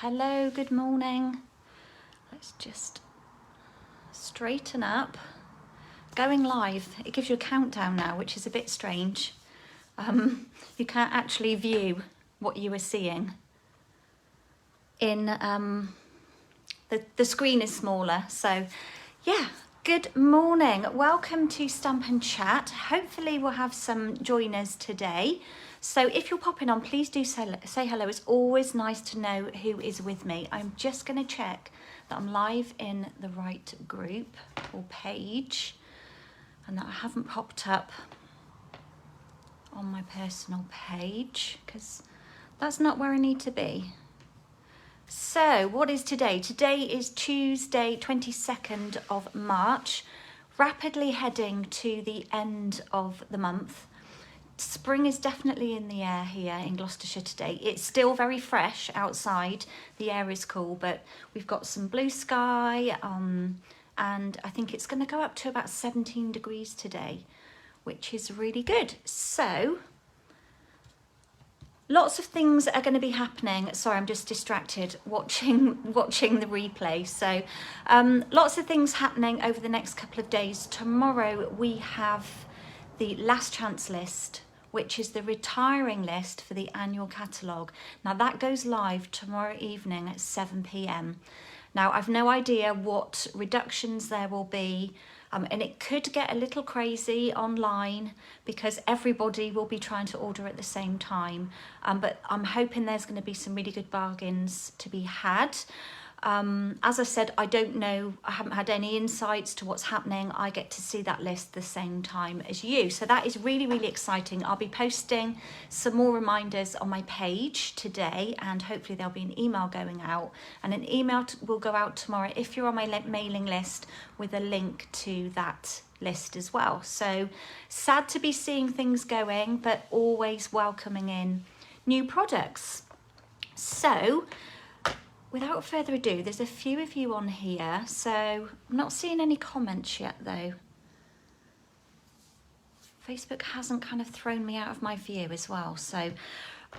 Hello, good morning. Let's just straighten up. Going live, it gives you a countdown now, which is a bit strange. You can't actually view what you were seeing. In the screen is smaller, so yeah. Good morning. Welcome to Stampin' Chat. Hopefully we'll have some joiners today. So if you're popping on, please do say hello. It's always nice to know who is with me. I'm just going to check that I'm live in the right group or page and that I haven't popped up on my personal page because that's not where I need to be. So what is today? Today is Tuesday, 22nd of March, rapidly heading to the end of the month. Spring is definitely in the air here in Gloucestershire today. It's still very fresh outside. The air is cool, but we've got some blue sky and I think it's going to go up to about 17 degrees today, which is really good. So lots of things are going to be happening. Sorry, I'm just distracted watching the replay. So lots of things happening over the next couple of days. Tomorrow we have the last chance list, which is the retiring list for the annual catalogue. Now that goes live tomorrow evening at 7 p.m. Now I've no idea what reductions there will be. And it could get a little crazy online because everybody will be trying to order at the same time. But I'm hoping there's going to be some really good bargains to be had. As I said, I don't know, I haven't had any insights to what's happening. I get to see that list the same time as you. So that is really, really exciting. I'll be posting some more reminders on my page today and hopefully there'll be an email going out. And an email will go out tomorrow if you're on my mailing list with a link to that list as well. So sad to be seeing things going, but always welcoming in new products. So without further ado, there's a few of you on here, so I'm not seeing any comments yet though. Facebook hasn't kind of thrown me out of my view as well, so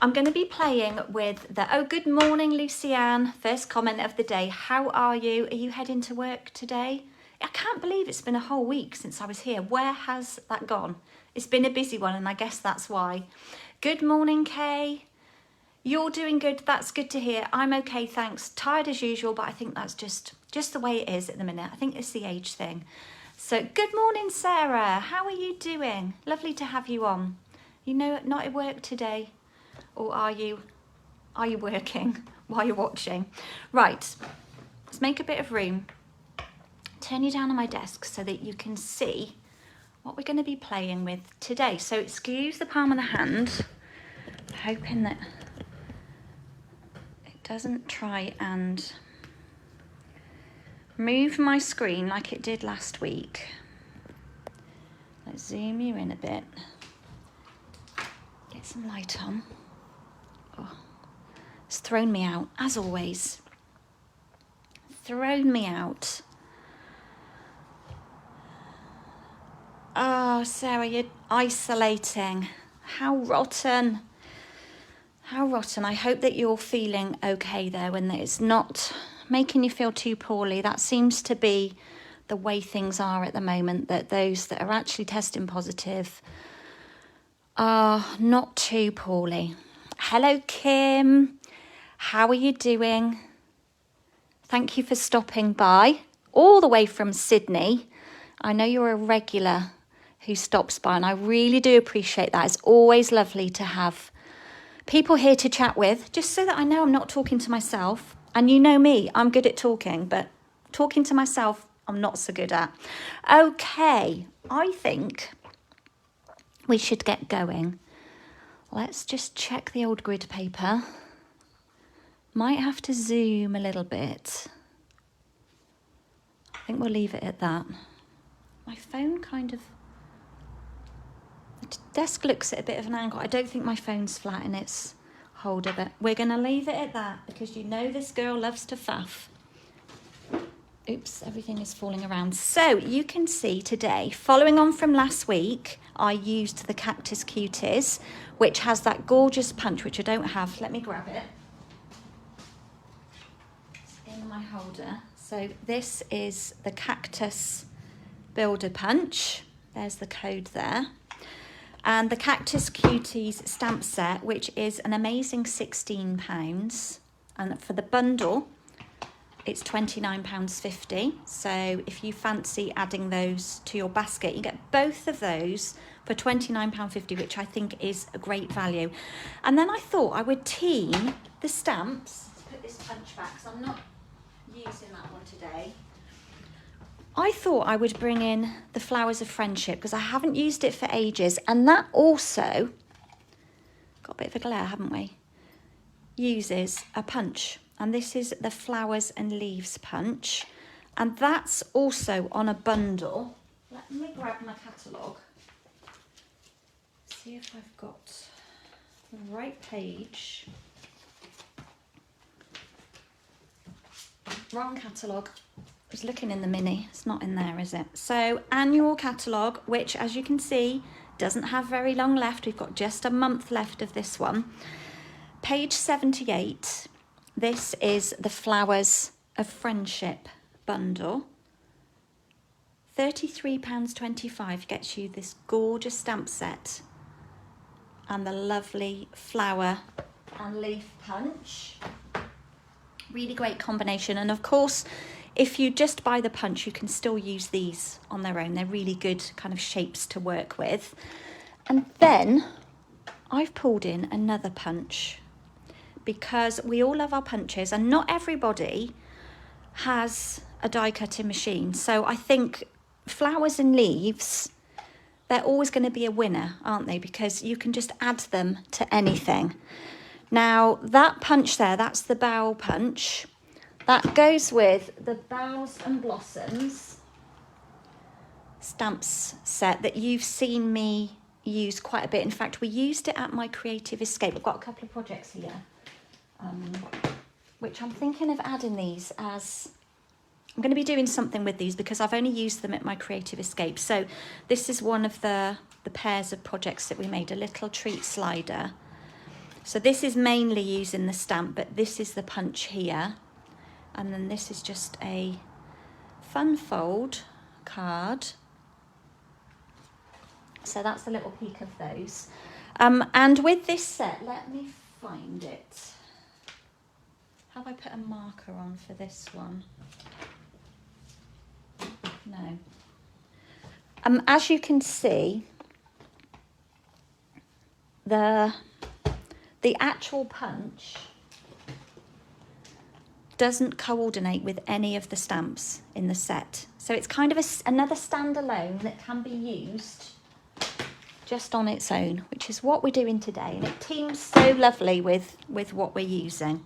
I'm going to be playing with the, oh, good morning, Lucianne. First comment of the day. How are you? Are you heading to work today? I can't believe it's been a whole week since I was here. Where has that gone? It's been a busy one, and I guess that's why. Good morning, Kay. You're doing good. That's good to hear. I'm okay, thanks. Tired as usual, but I think that's just the way it is at the minute. I think it's the age thing. So good morning, Sarah. How are you doing? Lovely to have you on. You know, not at work today, or are you working while you're watching? Right, let's make a bit of room. Turn you down on my desk so that you can see what we're going to be playing with today. So excuse the palm of the hand. Hoping that doesn't try and move my screen like it did last week. Let's zoom you in a bit. Get some light on. Oh, it's thrown me out, as always. Thrown me out. Oh, Sarah, you're isolating. How rotten. How rotten. I hope that you're feeling okay there when it's not making you feel too poorly. That seems to be the way things are at the moment, that those that are actually testing positive are not too poorly. Hello, Kim. How are you doing? Thank you for stopping by all the way from Sydney. I know you're a regular who stops by and I really do appreciate that. It's always lovely to have people here to chat with, just so that I know I'm not talking to myself. And you know me, I'm good at talking, but talking to myself, I'm not so good at. Okay, I think we should get going. Let's just check the old grid paper. Might have to zoom a little bit. I think we'll leave it at that. My phone kind of, the desk looks at a bit of an angle. I don't think my phone's flat in its holder, but we're going to leave it at that because you know this girl loves to faff. Oops, everything is falling around. So you can see today, following on from last week, I used the Cactus Cuties, which has that gorgeous punch, which I don't have. Let me grab it. in my holder. So this is the Cactus Builder Punch. There's the code there. And the Cactus Cuties stamp set, which is an amazing £16. And for the bundle, it's £29.50. So if you fancy adding those to your basket, you get both of those for £29.50, which I think is a great value. And then I thought I would team the stamps. Let's put this punch back because I'm not using that one today. I thought I would bring in the Flowers of Friendship because I haven't used it for ages. And that also, got a bit of a glare, haven't we? Uses a punch. And this is the Flowers and Leaves punch. And that's also on a bundle. Let me grab my catalogue. See if I've got the right page. Wrong catalogue. I was looking in the mini. It's not in there, is it? So annual catalogue, which as you can see, doesn't have very long left. We've got just a month left of this one. Page 78. This is the Flowers of Friendship bundle. £33.25 gets you this gorgeous stamp set and the lovely flower and leaf punch. Really great combination. And of course, if you just buy the punch, you can still use these on their own. They're really good kind of shapes to work with. And then I've pulled in another punch because we all love our punches and not everybody has a die cutting machine. So I think Flowers and Leaves, they're always going to be a winner, aren't they? Because you can just add them to anything. Now that punch there, that's the bow punch. That goes with the Boughs and Blossoms stamps set that you've seen me use quite a bit. In fact, we used it at my Creative Escape. I've got a couple of projects here, which I'm thinking of adding these as... I'm going to be doing something with these because I've only used them at my Creative Escape. So this is one of the pairs of projects that we made, a little treat slider. So this is mainly using the stamp, but this is the punch here. And then this is just a fun fold card. So that's a little peek of those. And with this set, let me find it. Have I put a marker on for this one? No. As you can see, the actual punch doesn't coordinate with any of the stamps in the set. So it's kind of another standalone that can be used just on its own, which is what we're doing today. And it teams so lovely with what we're using.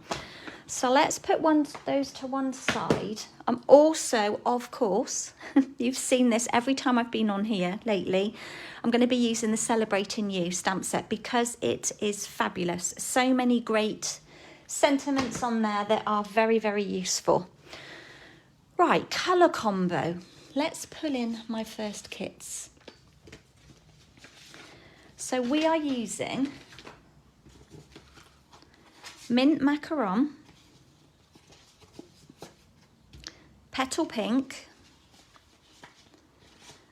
So let's put those to one side. I'm also, of course, you've seen this every time I've been on here lately, I'm going to be using the Celebrating You stamp set because it is fabulous. So many great sentiments on there that are very, very useful. Right, colour combo. Let's pull in my first kits. So we are using Mint Macaron, Petal Pink,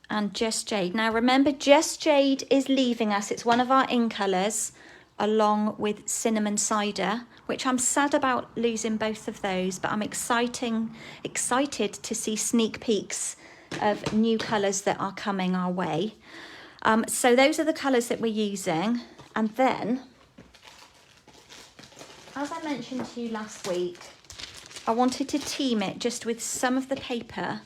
and Just Jade. Now remember, Just Jade is leaving us. It's one of our in colours, along with Cinnamon Cider, which I'm sad about losing both of those, but I'm excited to see sneak peeks of new colours that are coming our way. So those are the colours that we're using. And then, as I mentioned to you last week, I wanted to team it just with some of the paper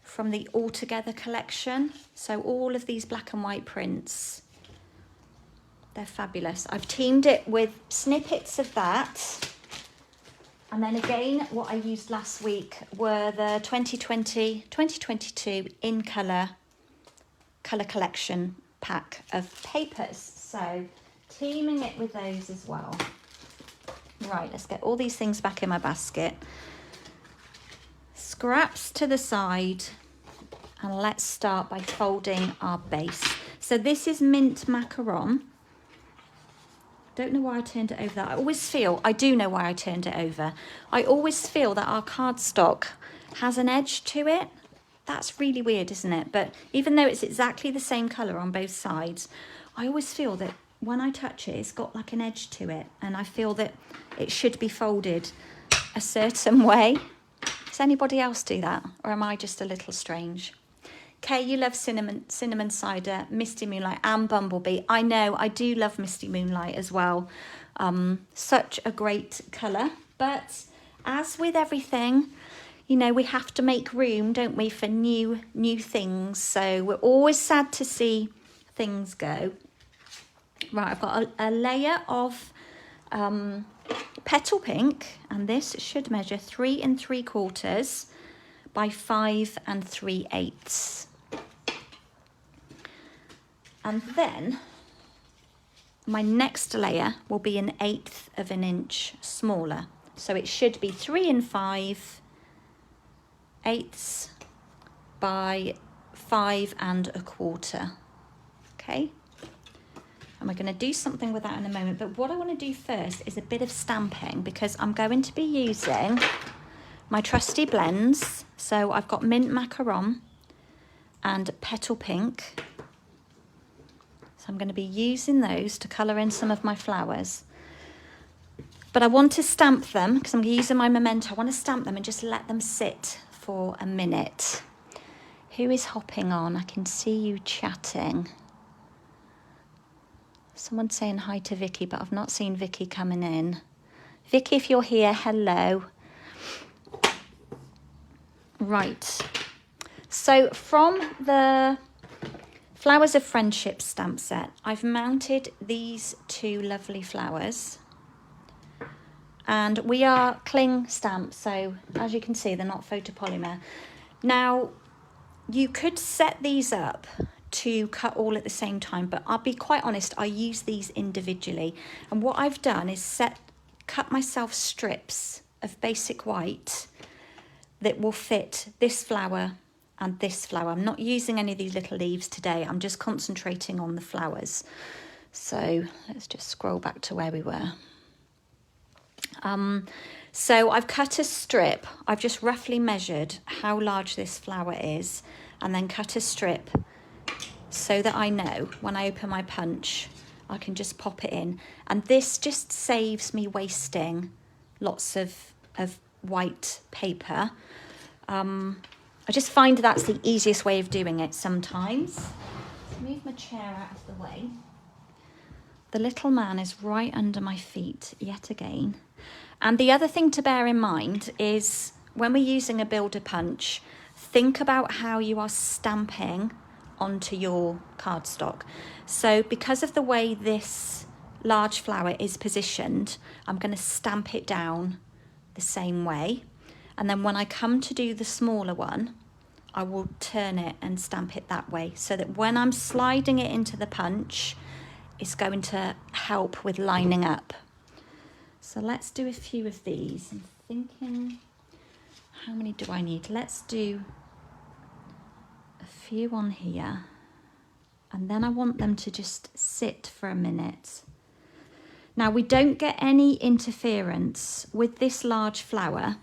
from the All Together collection. So all of these black and white prints, they're fabulous. I've teamed it with snippets of that. And then again, what I used last week were the 2022 in colour collection pack of papers. So teaming it with those as well. Right, let's get all these things back in my basket. Scraps to the side, and let's start by folding our base. So this is Mint Macaron, Don't know why I turned it over that. I do know why I turned it over. I always feel that our cardstock has an edge to it. That's really weird, isn't it? But even though it's exactly the same colour on both sides, I always feel that when I touch it, it's got like an edge to it. And I feel that it should be folded a certain way. Does anybody else do that? Or am I just a little strange? Kay, you love cinnamon cider, Misty Moonlight and Bumblebee. I know, I do love Misty Moonlight as well. Such a great colour. But as with everything, you know, we have to make room, don't we, for new things. So we're always sad to see things go. Right, I've got a layer of Petal Pink, and this should measure 3 3/4 by 5 3/8. And then my next layer will be 1/8 of an inch smaller. So it should be 3 5/8 by 5 1/4. Okay. And we're going to do something with that in a moment. But what I want to do first is a bit of stamping, because I'm going to be using my trusty blends. So I've got Mint Macaron and Petal Pink. So I'm going to be using those to colour in some of my flowers. But I want to stamp them, because I'm using my Memento. I want to stamp them and just let them sit for a minute. Who is hopping on? I can see you chatting. Someone's saying hi to Vicky, but I've not seen Vicky coming in. Vicky, if you're here, hello. Right. So from the Flowers of Friendship stamp set, I've mounted these 2 lovely flowers. And we are cling stamps, so as you can see, they're not photopolymer. Now, you could set these up to cut all at the same time, but I'll be quite honest, I use these individually. And what I've done is cut myself strips of basic white that will fit this flower and this flower. I'm not using any of these little leaves today. I'm just concentrating on the flowers. So let's just scroll back to where we were. So I've cut a strip. I've just roughly measured how large this flower is, and then cut a strip so that I know when I open my punch, I can just pop it in. And this just saves me wasting lots of white paper. I just find that's the easiest way of doing it sometimes. Let's move my chair out of the way. The little man is right under my feet yet again. And the other thing to bear in mind is when we're using a builder punch, think about how you are stamping onto your cardstock. So because of the way this large flower is positioned, I'm going to stamp it down the same way. And then when I come to do the smaller one, I will turn it and stamp it that way, so that when I'm sliding it into the punch, it's going to help with lining up. So let's do a few of these. I'm thinking, how many do I need? Let's do a few on here. And then I want them to just sit for a minute. Now, we don't get any interference with this large flower.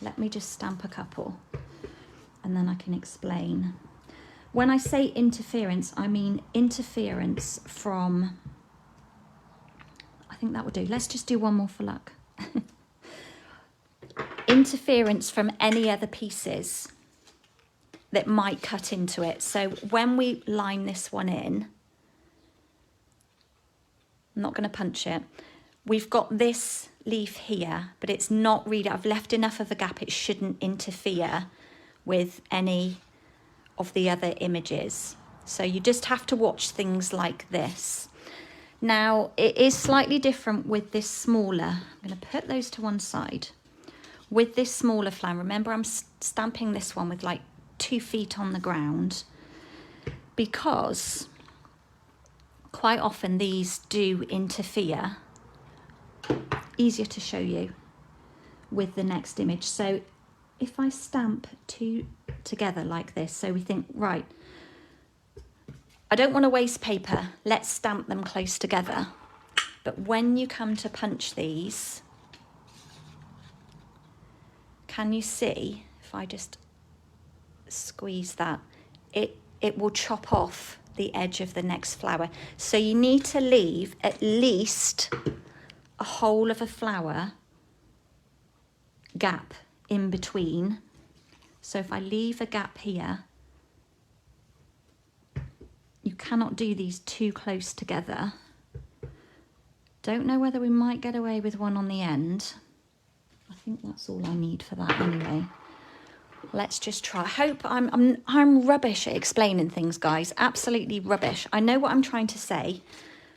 Let me just stamp a couple and then I can explain. When I say interference, I mean interference from, I think that will do. Let's just do one more for luck. Interference from any other pieces that might cut into it. So when we line this one in, I'm not going to punch it. We've got this leaf here, but it's not really, I've left enough of a gap. It shouldn't interfere with any of the other images. So you just have to watch things like this. Now, it is slightly different with this smaller. I'm going to put those to one side. With this smaller flower, remember I'm stamping this one with like 2 feet on the ground, because quite often these do interfere. Easier to show you with the next image. So if I stamp 2 together like this, so we think, right, I don't want to waste paper, let's stamp them close together. But when you come to punch these, can you see, if I just squeeze that, it will chop off the edge of the next flower. So you need to leave at least a whole of a flower gap in between. So if I leave a gap here, you cannot do these too close together. Don't know whether we might get away with one on the end. I think that's all I need for that anyway. Let's just try. I hope I'm rubbish at explaining things, guys. Absolutely rubbish. I know what I'm trying to say,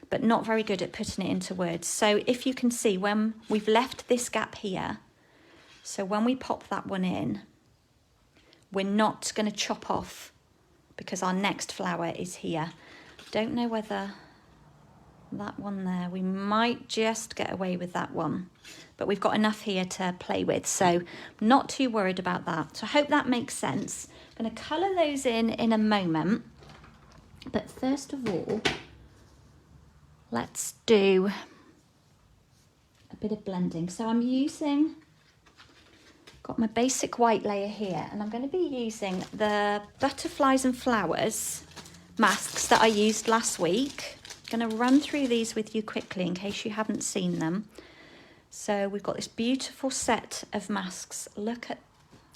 but not very good at putting it into words. So if you can see, when we've left this gap here, so when we pop that one in, we're not going to chop off because our next flower is here. Don't know whether that one there, we might just get away with that one, but we've got enough here to play with, so not too worried about that. So I hope that makes sense. I'm going to colour those in a moment, but first of all, let's do a bit of blending. So I'm using, got my basic white layer here, and I'm going to be using the Butterflies and Flowers masks that I used last week. I'm going to run through these with you quickly in case you haven't seen them. So we've got this beautiful set of masks. Look at,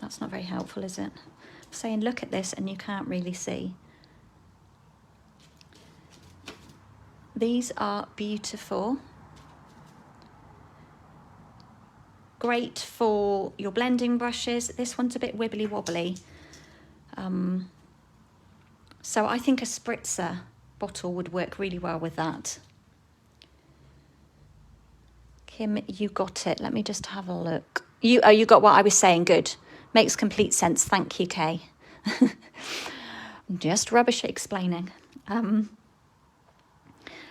that's not very helpful, is it? I'm saying look at this and you can't really see. These are beautiful. Great for your blending brushes. This one's a bit wibbly wobbly. So I think a spritzer bottle would work really well with that. Kim, you got it. Let me just have a look. You got what I was saying. Good. Makes complete sense. Thank you, Kay. I'm just rubbish at explaining.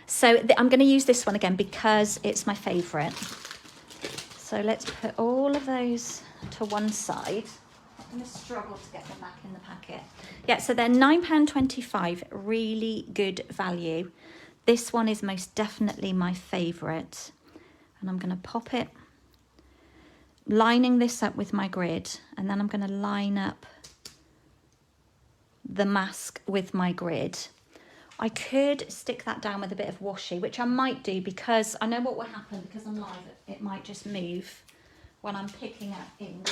So I'm going to use this one again because it's my favourite. So let's put all of those to one side. I'm going to struggle to get them back in the packet. Yeah, so they're £9.25, really good value. This one is most definitely my favourite. And I'm going to pop it, lining this up with my grid, and then I'm going to line up the mask with my grid. I could stick that down with a bit of washi, which I might do because I know what will happen because I'm live. It might just move when I'm picking up ink.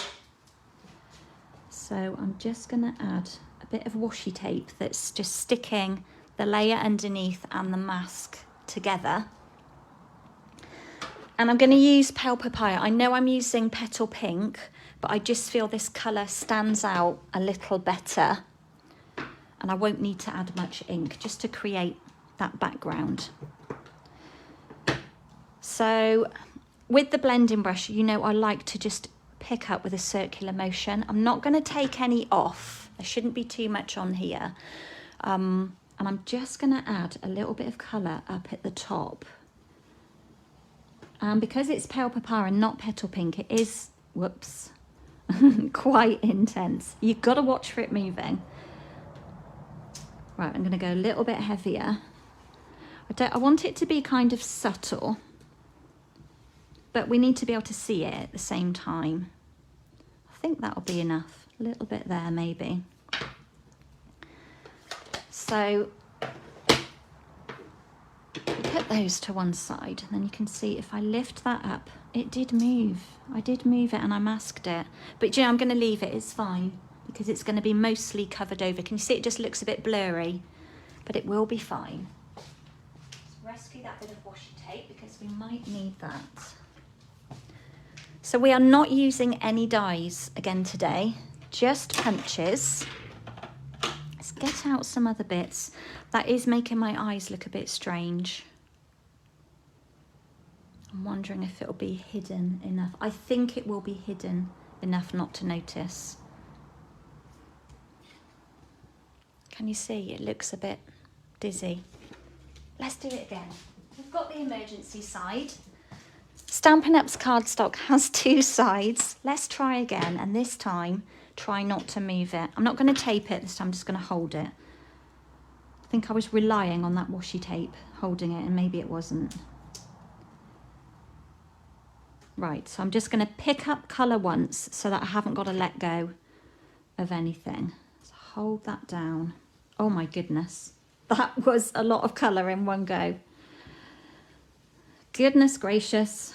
So I'm just going to add a bit of washi tape that's just sticking the layer underneath and the mask together. And I'm going to use Pale Papaya. I know I'm using Petal Pink, but I just feel this colour stands out a little better. And I won't need to add much ink just to create that background. So with the blending brush, you know, I like to just pick up with a circular motion. I'm not going to take any off. There shouldn't be too much on here. And I'm just going to add a little bit of colour up at the top. And because it's Pale Papaya and not Petal Pink, it is, whoops, quite intense. You've got to watch for it moving. Right, I'm going to go a little bit heavier. I want it to be kind of subtle, but we need to be able to see it at the same time. I think that'll be enough. A little bit there, maybe. So put those to one side, and then you can see if I lift that up, it did move. I did move it and I masked it. But you know, I'm going to leave it. It's fine because it's going to be mostly covered over. Can you see it just looks a bit blurry? But it will be fine. Let's rescue that bit of washi tape because we might need that. So we are not using any dies again today, just punches. Let's get out some other bits. That is making my eyes look a bit strange. I'm wondering if it'll be hidden enough. I think it will be hidden enough not to notice. Can you see? It looks a bit dizzy. Let's do it again. We've got the emergency side. Stampin' Up's cardstock has two sides. Let's try again, and this time try not to move it. I'm not going to tape it this time, I'm just going to hold it. I think I was relying on that washi tape holding it, and maybe it wasn't. Right, so I'm just going to pick up colour once so that I haven't got to let go of anything. So hold that down. Oh my goodness, that was a lot of colour in one go. Goodness gracious.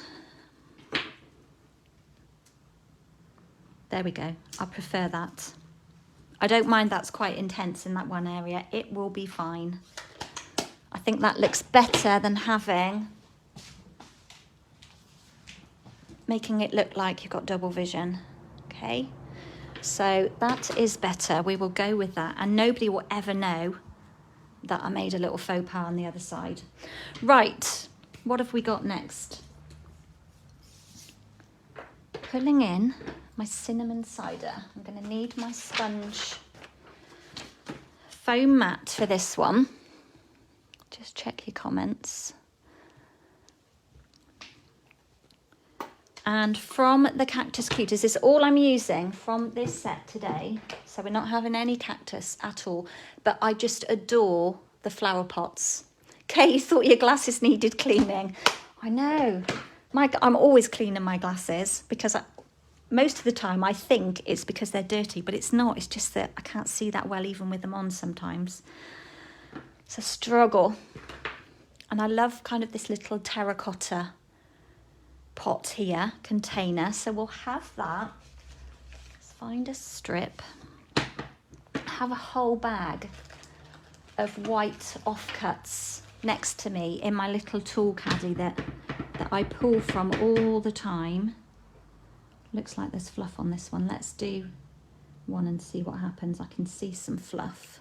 There we go. I prefer that. I don't mind that's quite intense in that one area. It will be fine. I think that looks better than making it look like you've got double vision. Okay, so that is better. We will go with that, and nobody will ever know that I made a little faux pas on the other side. Right, what have we got next? Pulling in my cinnamon cider. I'm going to need my sponge foam mat for this one. Just check your comments. And from the Cactus Cuties, is all I'm using from this set today. So we're not having any cactus at all, but I just adore the flower pots. Kay, you thought your glasses needed cleaning. I know. I'm always cleaning my glasses because most of the time I think it's because they're dirty, but it's not. It's just that I can't see that well even with them on sometimes. It's a struggle. And I love kind of this little terracotta pot here, container. So we'll have that. Let's find a strip. Have a whole bag of white offcuts next to me in my little tool caddy that I pull from all the time. Looks like there's fluff on this one. Let's do one and see what happens. I can see some fluff.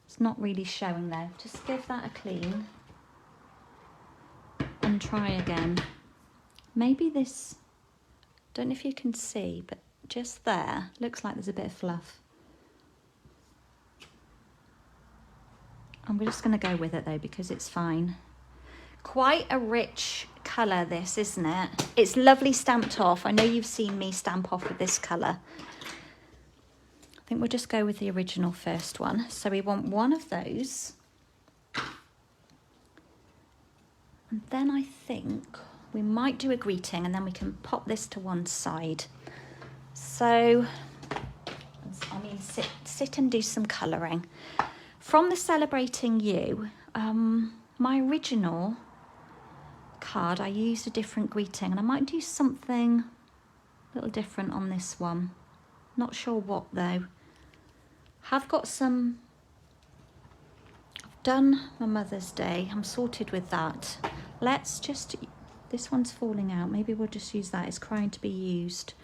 It's not really showing though. Just give that a clean and try again. Maybe this, don't know if you can see, but just there, looks like there's a bit of fluff. And we're just going to go with it though because it's fine. Quite a rich colour this, isn't it? It's lovely stamped off. I know you've seen me stamp off with this colour. I think we'll just go with the original first one. So we want one of those. And then I think we might do a greeting and then we can pop this to one side. So, I mean, sit and do some colouring. From the Celebrating You, my original card, I used a different greeting and I might do something a little different on this one. Not sure what though. Have got some, I've done my Mother's Day, I'm sorted with that. Let's just, this one's falling out, maybe we'll just use that, it's crying to be used.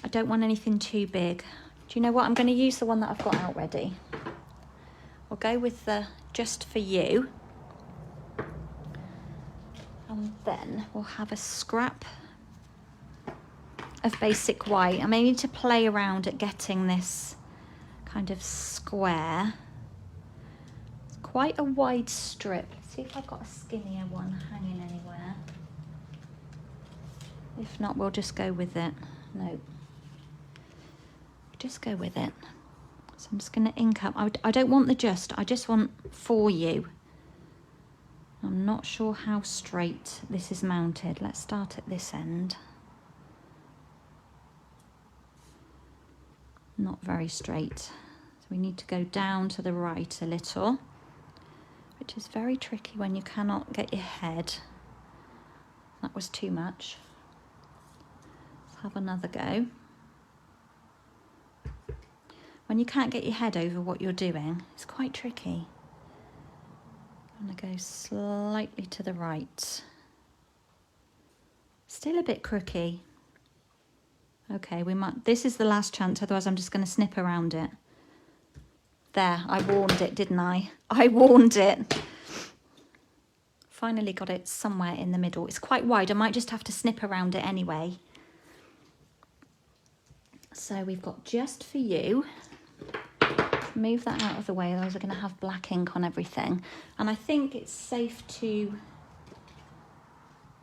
I don't want anything too big. Do you know what, I'm going to use the one that I've got out ready. I'll go with the Just For You. And then we'll have a scrap of basic white. I may need to play around at getting this kind of square. It's quite a wide strip. Let's see if I've got a skinnier one hanging anywhere. If not, we'll just go with it. No. Just go with it. So I'm just going to ink up. I don't want the just, I just want For You. I'm not sure how straight this is mounted. Let's start at this end. Not very straight. So we need to go down to the right a little, which is very tricky when you cannot get your head. That was too much. Let's have another go. When you can't get your head over what you're doing, it's quite tricky. I'm going to go slightly to the right. Still a bit crooky. Okay, we might, this is the last chance, otherwise I'm just going to snip around it. There, I warned it, didn't I? I warned it. Finally got it somewhere in the middle. It's quite wide, I might just have to snip around it anyway. So we've got Just For You. Move that out of the way, otherwise we're going to have black ink on everything. And I think it's safe to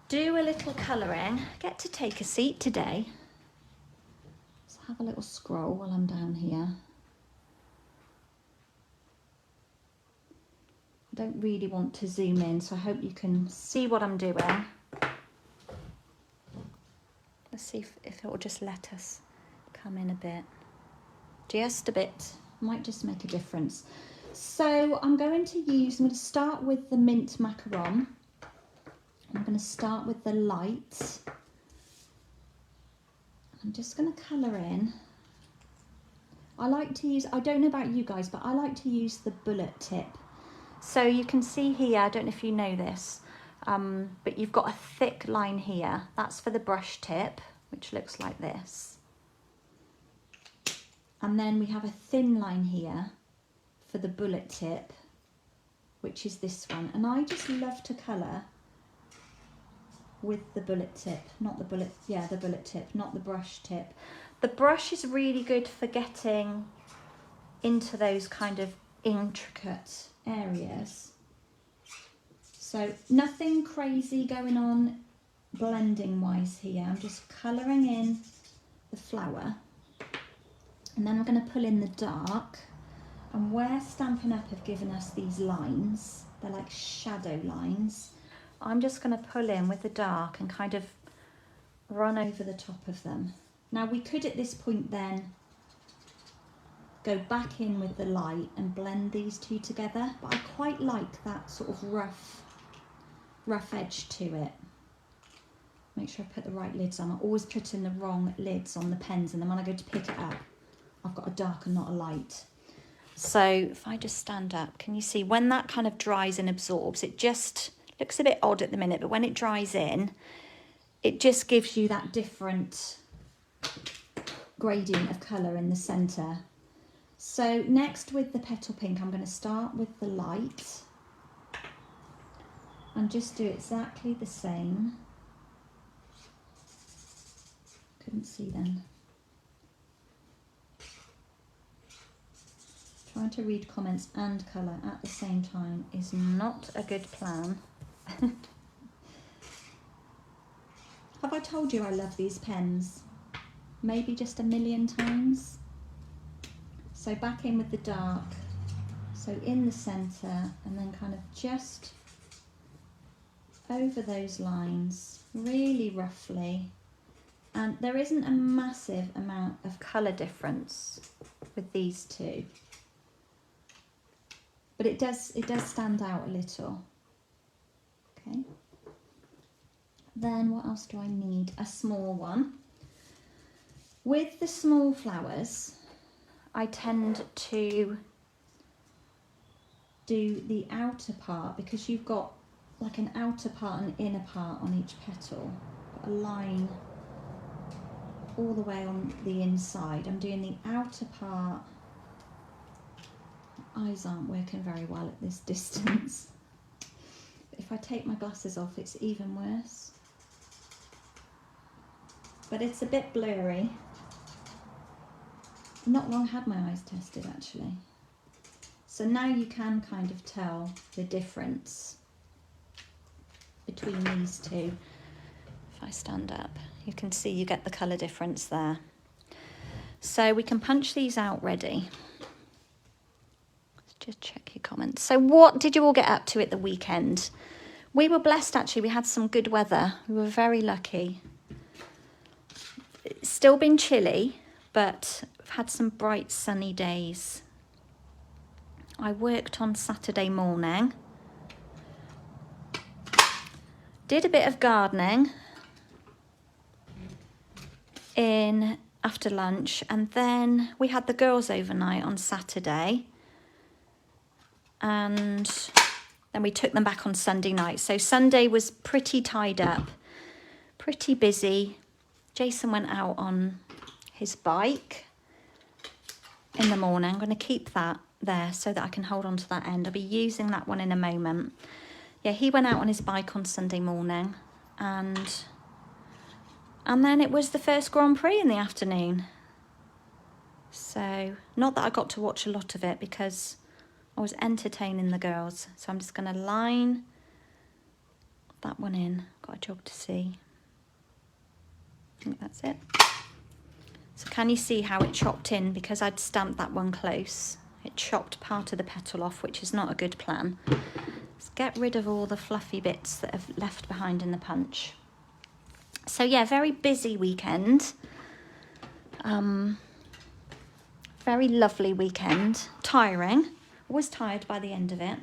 do a little colouring. Get to take a seat today. Let's have a little scroll while I'm down here. I don't really want to zoom in, so I hope you can see what I'm doing. Let's see if it will just let us come in a bit. Just a bit, might just make a difference. So I'm going to start with the mint macaron. I'm going to start with the light. I'm just going to colour in. I like to use, I don't know about you guys, but I like to use the bullet tip. So you can see here, I don't know if you know this, but you've got a thick line here. That's for the brush tip, which looks like this. And then we have a thin line here for the bullet tip, which is this one. And I just love to colour with the bullet tip, not the bullet, yeah, the bullet tip, not the brush tip. The brush is really good for getting into those kind of intricate areas. So nothing crazy going on blending wise here. I'm just colouring in the flower, and then I'm going to pull in the dark. And where Stampin' Up have given us these lines, they're like shadow lines, I'm just going to pull in with the dark and kind of run over the top of them. Now we could at this point then go back in with the light and blend these two together, but I quite like that sort of rough edge to it. Make sure I put the right lids on. I always put in the wrong lids on the pens, and then when I go to pick it up, I've got a dark and not a light. So if I just stand up, can you see when that kind of dries and absorbs, it just looks a bit odd at the minute, but when it dries in, it just gives you that different gradient of colour in the centre. So next with the petal pink, I'm going to start with the light and just do exactly the same. Couldn't see then. Trying to read comments and colour at the same time is not a good plan. Have I told you I love these pens? Maybe just a million times. So back in with the dark, so in the centre, and then kind of just over those lines, really roughly. And there isn't a massive amount of colour difference with these two, but it does stand out a little. Okay. Then what else do I need? A small one. With the small flowers, I tend to do the outer part, because you've got like an outer part and inner part on each petal. Got a line all the way on the inside. I'm doing the outer part. My eyes aren't working very well at this distance. But if I take my glasses off, it's even worse. But it's a bit blurry. I've not long had my eyes tested actually. So now you can kind of tell the difference between these two. If I stand up, you can see you get the colour difference there. So we can punch these out ready. Let's just check your comments. So what did you all get up to at the weekend? We were blessed actually, we had some good weather. We were very lucky. It's still been chilly, but I've had some bright sunny days. I worked on Saturday morning. Did a bit of gardening in after lunch, and then we had the girls overnight on Saturday, and then we took them back on Sunday night. So Sunday was pretty tied up, pretty busy. Jason went out on his bike in the morning. I'm going to keep that there so that I can hold on to that end. I'll be using that one in a moment. Yeah, he went out on his bike on Sunday morning, and then it was the first Grand Prix in the afternoon. So, not that I got to watch a lot of it because I was entertaining the girls. So I'm just going to line that one in. Got a job to see. I think that's it. So can you see how it chopped in? Because I'd stamped that one close. It chopped part of the petal off, which is not a good plan. Let's get rid of all the fluffy bits that have left behind in the punch. So yeah, very busy weekend. Very lovely weekend. Tiring. Always tired by the end of it.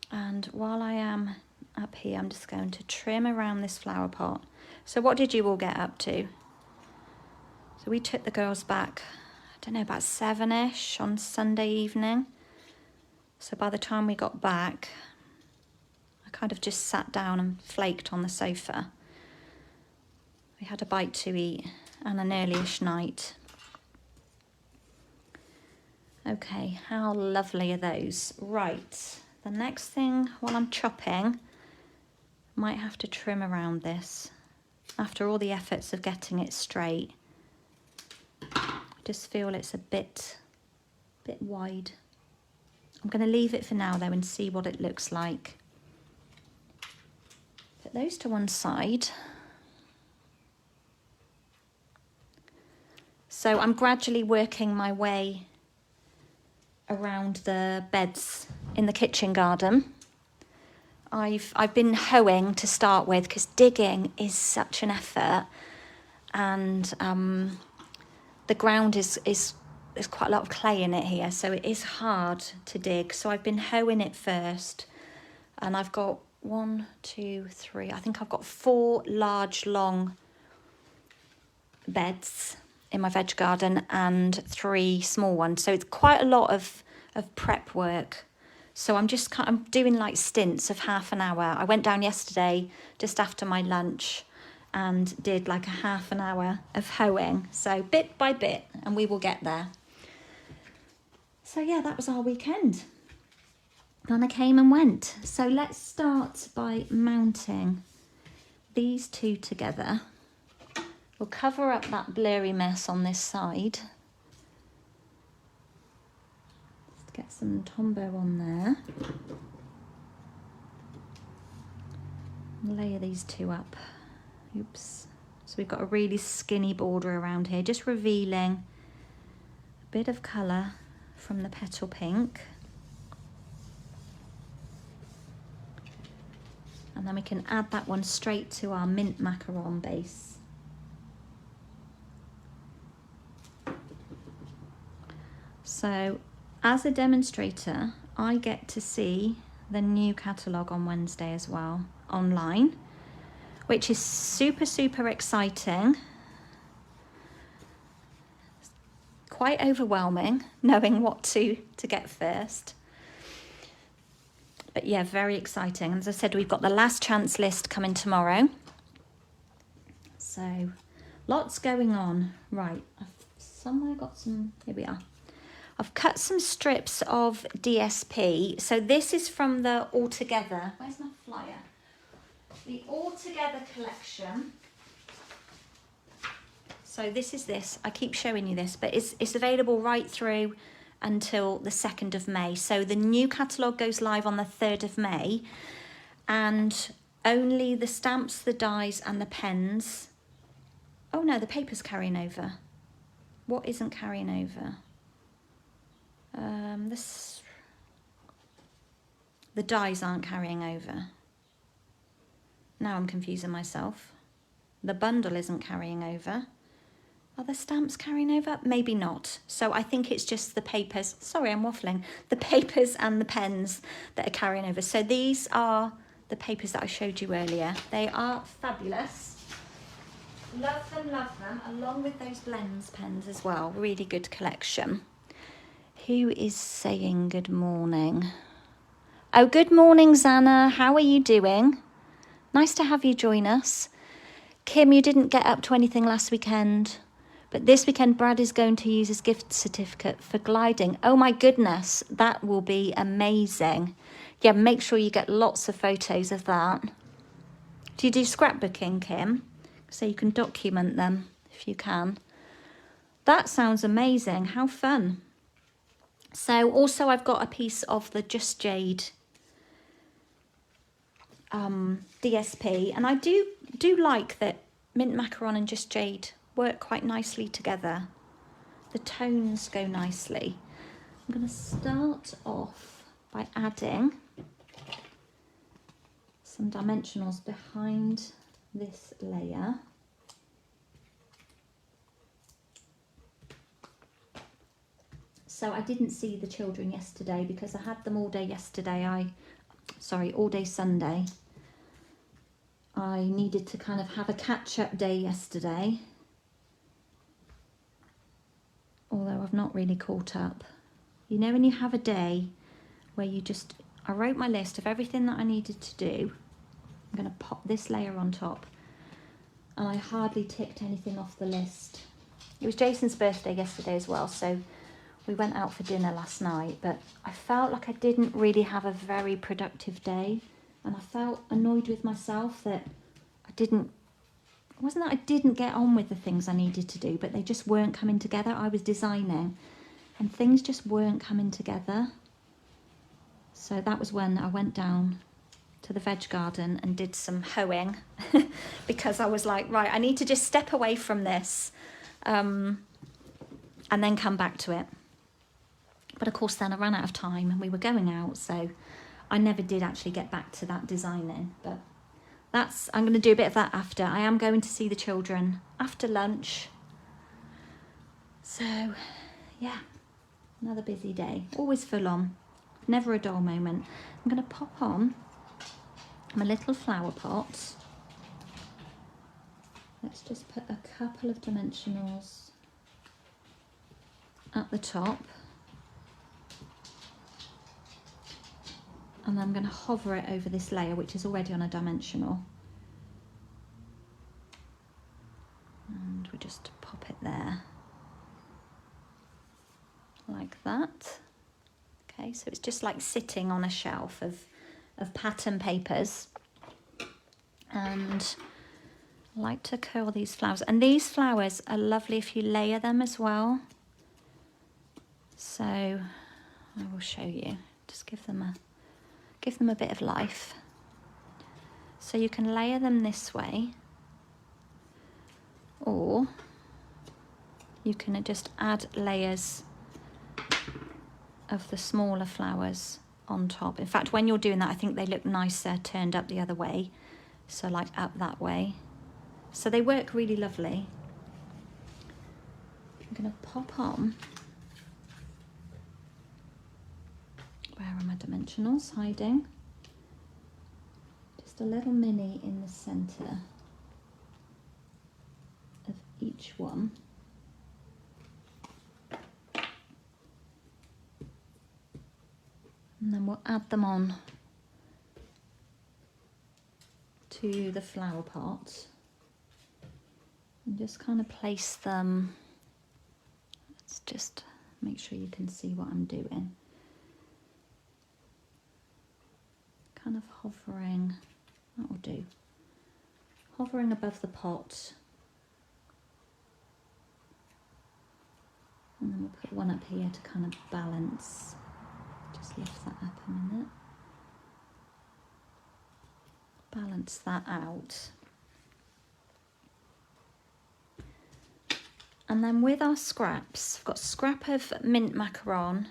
And while I am up here, I'm just going to trim around this flower pot. So what did you all get up to? So we took the girls back, I don't know, about 7-ish on Sunday evening. So by the time we got back, I kind of just sat down and flaked on the sofa. We had a bite to eat and an early-ish night. Okay, how lovely are those? Right, the next thing while I'm chopping, might have to trim around this. After all the efforts of getting it straight, I just feel it's a bit wide. I'm going to leave it for now though and see what it looks like. Put those to one side. So I'm gradually working my way around the beds in the kitchen garden. I've been hoeing to start with because digging is such an effort, and the ground is there's quite a lot of clay in it here, so it is hard to dig. So I've been hoeing it first, and I've got 1, 2, 3. I think I've got 4 large long beds in my veg garden and 3 small ones. So it's quite a lot of prep work. So I'm doing like stints of half an hour. I went down yesterday just after my lunch and did like a half an hour of hoeing. So bit by bit, and we will get there. So yeah, that was our weekend. And I came and went. So let's start by mounting these 2 together. We'll cover up that blurry mess on this side. Just get some Tombow on there. Layer these 2 up. Oops. So we've got a really skinny border around here, just revealing a bit of colour from the petal pink. And then we can add that one straight to our mint macaron base. So as a demonstrator, I get to see the new catalogue on Wednesday as well, online, which is super, super exciting. Quite overwhelming knowing what to get first. But yeah, very exciting. As I said, we've got the last chance list coming tomorrow. So lots going on. Right, I've somewhere got some, here we are. I've cut some strips of DSP. So this is from the Altogether, where's my flyer? The Altogether collection. So this is this, I keep showing you this, but it's available right through until the 2nd of May. So the new catalogue goes live on the 3rd of May, and only the stamps, the dies and the pens. Oh no, the paper's carrying over. What isn't carrying over? The dies aren't carrying over. Now I'm confusing myself. The bundle isn't carrying over. Are the stamps carrying over? Maybe not. So I think it's just the papers. Sorry, I'm waffling. The papers and the pens that are carrying over. So these are the papers that I showed you earlier. They are fabulous. Love them, along with those blends pens as well. Really good collection. Who is saying good morning? Oh, good morning, Zana. How are you doing? Nice to have you join us. Kim, you didn't get up to anything last weekend, but this weekend Brad is going to use his gift certificate for gliding. Oh my goodness, that will be amazing. Yeah, make sure you get lots of photos of that. Do you do scrapbooking, Kim? So you can document them if you can. That sounds amazing. How fun. So also I've got a piece of the Just Jade DSP, and I do like that Mint Macaron and Just Jade work quite nicely together. The tones go nicely. I'm going to start off by adding some dimensionals behind this layer. So I didn't see the children yesterday because I had them all day yesterday. All day Sunday. I needed to kind of have a catch-up day yesterday. Although I've not really caught up. You know when you have a day where I wrote my list of everything that I needed to do. I'm going to pop this layer on top. And I hardly ticked anything off the list. It was Jason's birthday yesterday as well, so we went out for dinner last night, but I felt like I didn't really have a very productive day, and I felt annoyed with myself that it wasn't that I didn't get on with the things I needed to do, but they just weren't coming together. I was designing and things just weren't coming together. So that was when I went down to the veg garden and did some hoeing because I was like, right, I need to just step away from this and then come back to it. But of course then I ran out of time and we were going out, so I never did actually get back to that designing. But I'm going to do a bit of that after. I am going to see the children after lunch. So yeah, another busy day, always full on, never a dull moment. I'm going to pop on my little flower pot. Let's just put a couple of dimensionals at the top. And I'm going to hover it over this layer, which is already on a dimensional. And we just pop it there. Like that. Okay, so it's just like sitting on a shelf of pattern papers. And I like to curl these flowers. And these flowers are lovely if you layer them as well. So I will show you. Just give them a bit of life. So you can layer them this way, or you can just add layers of the smaller flowers on top. In fact, when you're doing that, I think they look nicer turned up the other way. So like up that way. So they work really lovely. I'm going to pop on. Where are my dimensionals hiding? Just a little mini in the centre of each one. And then we'll add them on to the flower pot and just kind of place them. Let's just make sure you can see what I'm doing. Kind of hovering, that will do. Hovering above the pot. And then we'll put one up here to kind of balance. Just lift that up a minute. Balance that out. And then with our scraps, I've got a scrap of mint macaron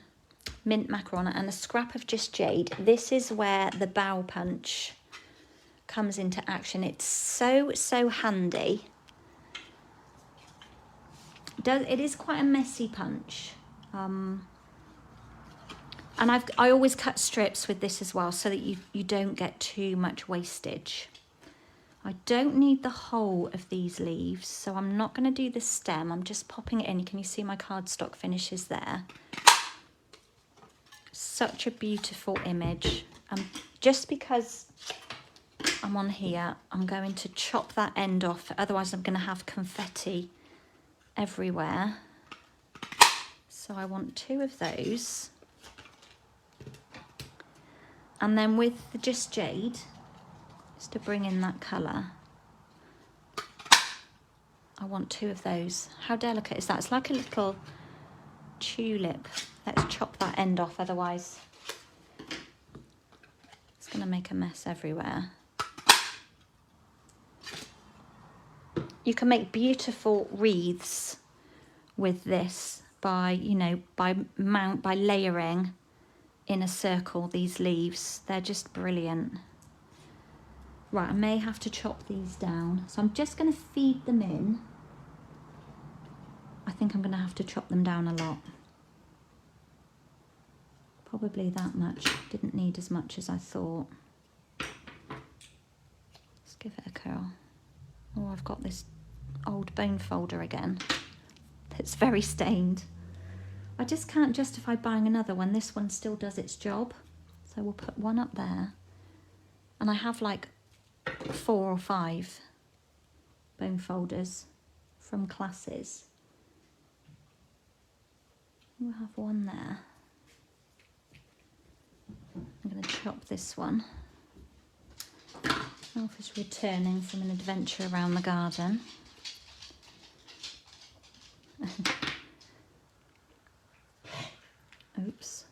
and a scrap of just jade. This is where the bow punch comes into action. It's so handy. It is quite a messy punch. And I always cut strips with this as well so that you don't get too much wastage. I don't need the whole of these leaves, so I'm not going to do the stem. I'm just popping it in. Can you see my cardstock finishes there? Such a beautiful image. Just because I'm on here, I'm going to chop that end off, otherwise I'm going to have confetti everywhere. So I want 2 of those. And then with the just jade, just to bring in that colour, I want 2 of those. How delicate is that? It's like a little tulip. Let's chop that end off, otherwise it's going to make a mess everywhere. You can make beautiful wreaths with this by layering in a circle these leaves. They're just brilliant. Right, I may have to chop these down. So I'm just going to feed them in. I think I'm going to have to chop them down a lot. Probably that much. Didn't need as much as I thought. Let's give it a curl. Oh, I've got this old bone folder again. It's very stained. I just can't justify buying another one. This one still does its job. So we'll put one up there. And I have like 4 or 5 bone folders from classes. We'll have one there. I'm going to chop this one. Alf is returning from an adventure around the garden. Oops.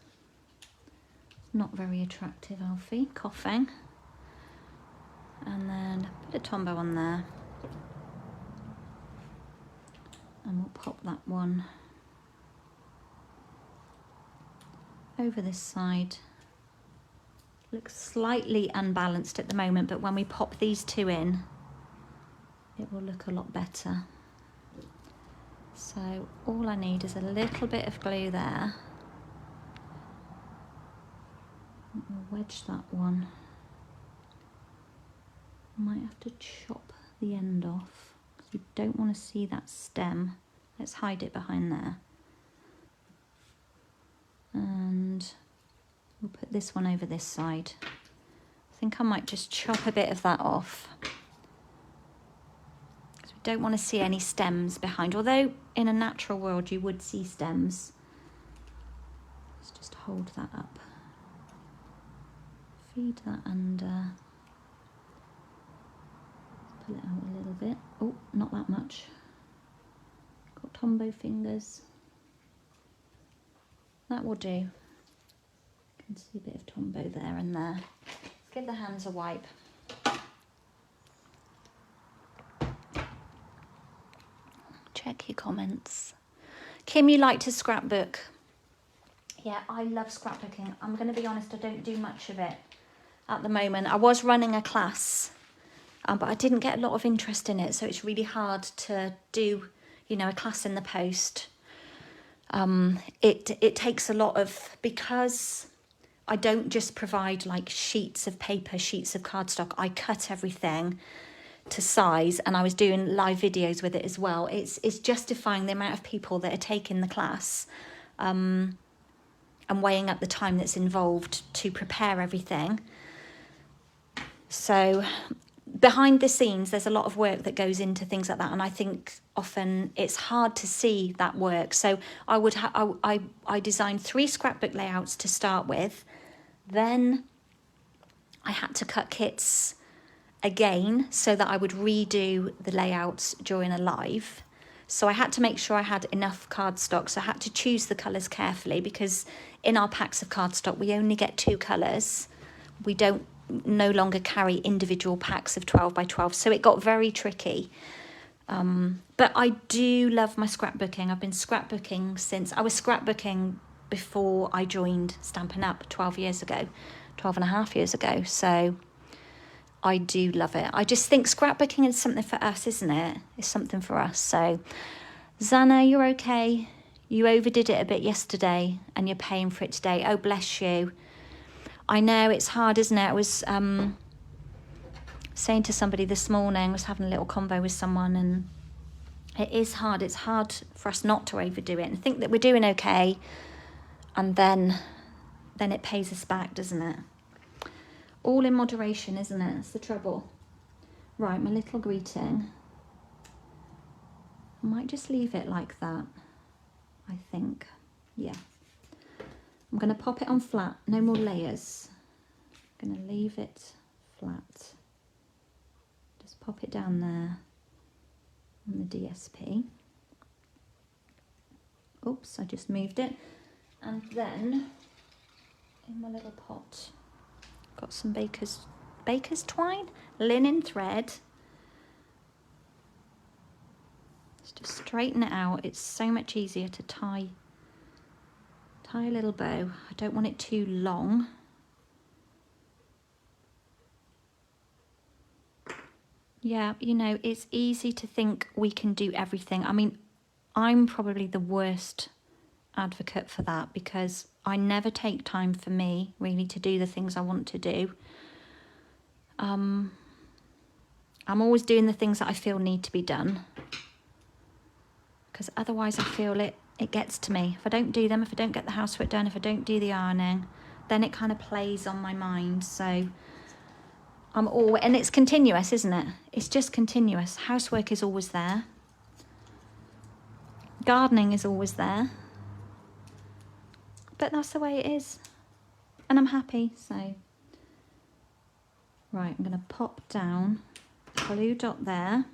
Not very attractive, Alfie. Coughing. And then a bit of Tombow on there. And we'll pop that one over this side. Looks slightly unbalanced at the moment, but when we pop these two in, it will look a lot better. So all I need is a little bit of glue there. We'll wedge that one. Might have to chop the end off because we don't want to see that stem. Let's hide it behind there. And we'll put this one over this side. I think I might just chop a bit of that off because we don't want to see any stems behind. Although in a natural world you would see stems. Let's just hold that up. Feed that under. Pull it out a little bit. Oh, not that much. Got Tombow fingers. That will do. You can see a bit of Tombow there and there. Let's give the hands a wipe. Check your comments. Kim, you like to scrapbook? Yeah, I love scrapbooking. I'm going to be honest, I don't do much of it at the moment. I was running a class, but I didn't get a lot of interest in it, so it's really hard to do, you know, a class in the post. It takes a lot of, because I don't just provide like sheets of paper, sheets of cardstock, I cut everything to size, and I was doing live videos with it as well. It's justifying the amount of people that are taking the class, and weighing up the time that's involved to prepare everything. So behind the scenes, there's a lot of work that goes into things like that, and I think often it's hard to see that work. So I designed 3 scrapbook layouts to start with. Then I had to cut kits again so that I would redo the layouts during a live. So I had to make sure I had enough cardstock. So I had to choose the colours carefully, because in our packs of cardstock we only get 2 colours. We no longer carry individual packs of 12 by 12, so it got very tricky. But I do love my scrapbooking. I've been scrapbooking since I was scrapbooking before I joined Stampin' Up 12 and a half years ago. So I do love it. I just think scrapbooking is something for us, isn't it? It's something for us. So Zana, you're okay. You overdid it a bit yesterday and you're paying for it today. Oh, bless you. I know it's hard, isn't it? I was saying to somebody this morning, I was having a little convo with someone, and it is hard. It's hard for us not to overdo it and think that we're doing okay, and then it pays us back, doesn't it? All in moderation, isn't it? That's the trouble. Right, my little greeting. I might just leave it like that, I think. Yeah. I'm going to pop it on flat, no more layers. I'm going to leave it flat. Just pop it down there on the DSP. Oops, I just moved it. And then in my little pot, got some baker's twine, linen thread. Let's just straighten it out. It's so much easier to tie a little bow. I don't want it too long. Yeah, you know, it's easy to think we can do everything. I mean, I'm probably the worst advocate for that because I never take time for me really to do the things I want to do. I'm always doing the things that I feel need to be done because otherwise I feel it gets to me. If I don't do them, if I don't get the housework done, if I don't do the ironing, then it kind of plays on my mind. So I'm always, and it's continuous, isn't it? It's just continuous. Housework is always there. Gardening is always there. But that's the way it is. And I'm happy, so. Right, I'm going to pop down a blue dot there.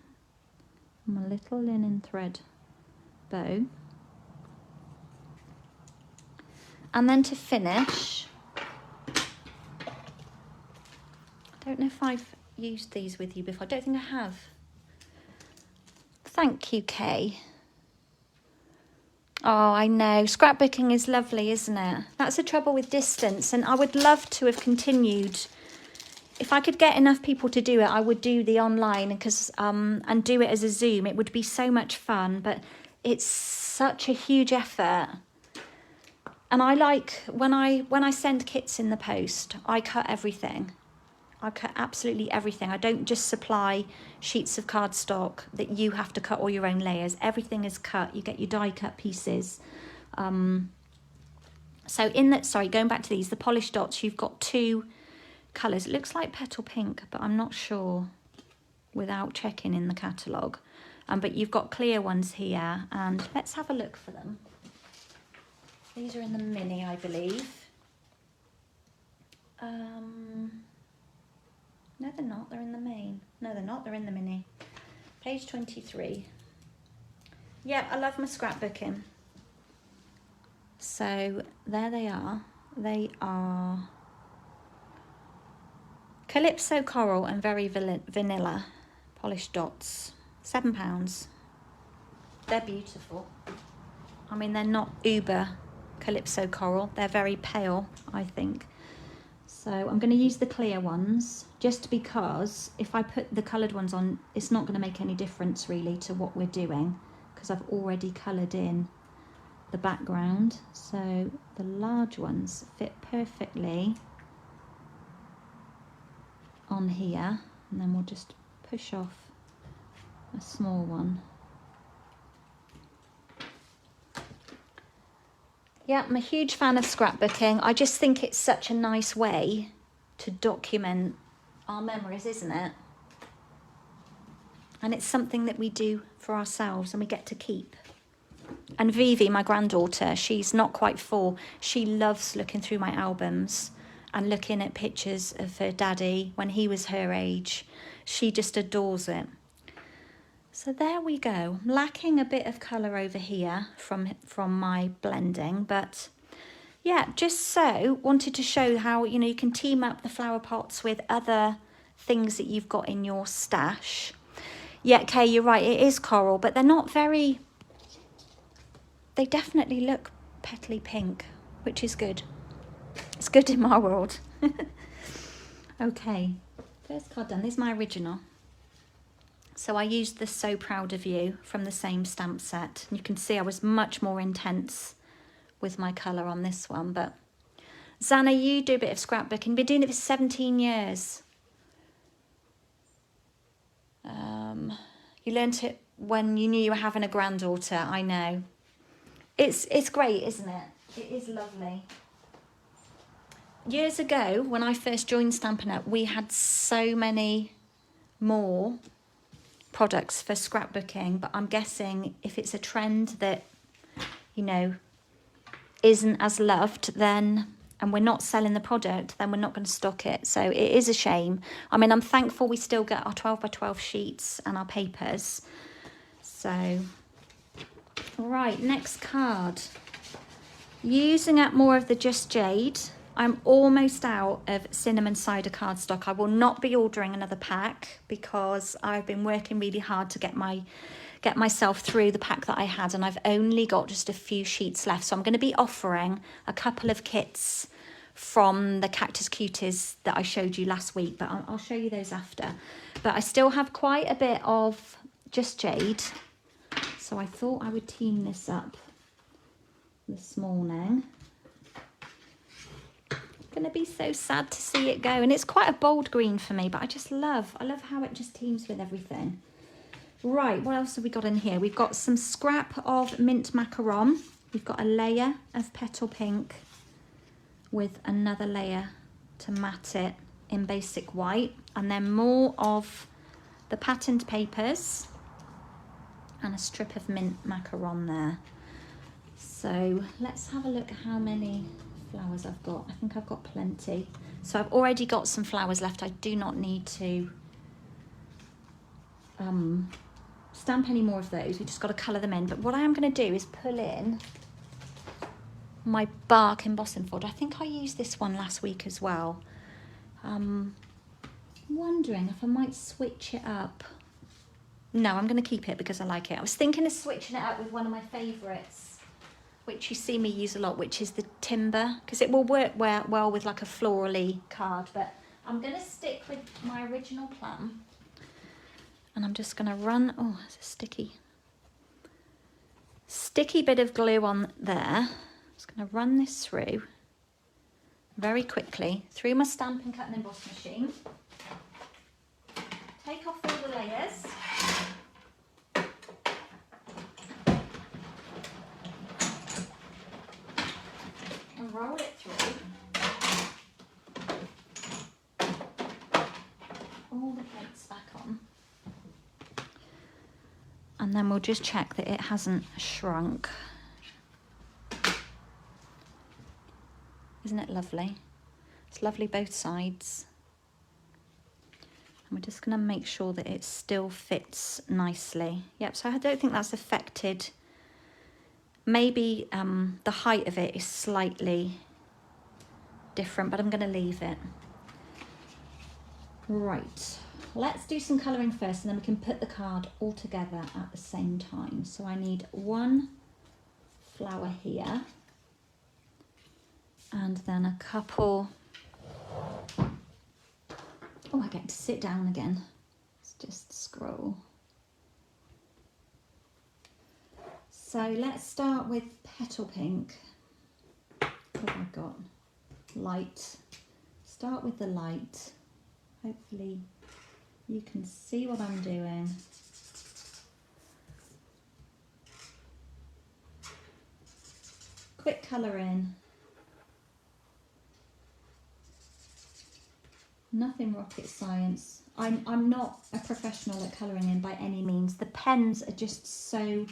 My little linen thread bow. And then to finish, I don't know if I've used these with you before. I don't think I have. Thank you, Kay. Oh, I know. Scrapbooking is lovely, isn't it? That's the trouble with distance. And I would love to have continued. If I could get enough people to do it, I would do the online because and do it as a Zoom. It would be so much fun, but it's such a huge effort. And I like when I send kits in the post, I cut everything. I cut absolutely everything. I don't just supply sheets of cardstock that you have to cut all your own layers. Everything is cut. You get your die cut pieces. So in that, sorry, going back to these, the polished dots, you've got two colours. It looks like petal pink, but I'm not sure without checking in the catalogue. But you've got clear ones here, and let's have a look for them. These are in the mini, I believe. No, they're not. They're in the main. No, they're not. They're in the mini. Page 23. Yeah, I love my scrapbooking. So there they are. They are Calypso Coral and Very Vanilla polished dots. £7. They're beautiful. I mean, they're not uber Calypso Coral. They're very pale, I think. So I'm going to use the clear ones just because if I put the coloured ones on, it's not going to make any difference really to what we're doing because I've already coloured in the background. So the large ones fit perfectly on here, and then we'll just push off a small one. Yeah, I'm a huge fan of scrapbooking. I just think it's such a nice way to document our memories, isn't it? And it's something that we do for ourselves and we get to keep. And Vivi, my granddaughter, she's not quite 4. She loves looking through my albums and looking at pictures of her daddy when he was her age. She just adores it. So there we go. I'm lacking a bit of colour over here from my blending, but yeah, just so wanted to show how, you know, you can team up the flower pots with other things that you've got in your stash. Yeah, Kay, you're right, it is coral, but they're not very, they definitely look petally pink, which is good. It's good in my world. Okay, first card done. This is my original. So I used the So Proud of You from the same stamp set. You can see I was much more intense with my colour on this one. But Zana, you do a bit of scrapbooking. You've been doing it for 17 years. You learnt it when you knew you were having a granddaughter, I know. It's great, isn't it? It is lovely. Years ago, when I first joined Stampin' Up, we had so many more products for scrapbooking, but I'm guessing if it's a trend that, you know, isn't as loved, then, and we're not selling the product, then we're not going to stock it. So it is a shame. I mean, I'm thankful we still get our 12 by 12 sheets and our papers. So, right, next card. Using up more of the Just Jade. I'm almost out of cinnamon cider cardstock. I will not be ordering another pack because I've been working really hard to get myself through the pack that I had, and I've only got just a few sheets left. So I'm going to be offering a couple of kits from the Cactus Cuties that I showed you last week, but I'll show you those after. But I still have quite a bit of just jade. So I thought I would team this up this morning. Gonna be so sad to see it go, and it's quite a bold green for me, but I love how it just teams with everything. Right, what else have we got in here? We've got some scrap of mint macaron. We've got a layer of petal pink with another layer to matte it in basic white, and then more of the patterned papers and a strip of mint macaron there. So let's have a look at how many flowers I've got. I think I've got plenty. So I've already got some flowers left. I do not need to stamp any more of those. We just got to colour them in. But what I am going to do is pull in my bark embossing folder. I think I used this one last week as well. Wondering if I might switch it up. No, I'm going to keep it because I like it. I was thinking of switching it up with one of my favourites, which you see me use a lot, which is the timber, because it will work well with like a florally card. But I'm going to stick with my original plan, and I'm just going to run, oh, it's a sticky bit of glue on there. Just going to run this through very quickly through my Stampin' Cut and Emboss machine. Take off all the layers. And roll it through. All the plates back on. And then we'll just check that it hasn't shrunk. Isn't it lovely? It's lovely both sides. And we're just going to make sure that it still fits nicely. Yep, so I don't think that's affected. Maybe the height of it is slightly different, but I'm going to leave it. Right, let's do some colouring first, and then we can put the card all together at the same time. So I need one flower here, and then a couple. Oh, I get to sit down again. Let's just scroll. So let's start with petal pink. What have I got? Light. Start with the light. Hopefully you can see what I'm doing. Quick colour in. Nothing rocket science. I'm not a professional at colouring in by any means. The pens are just so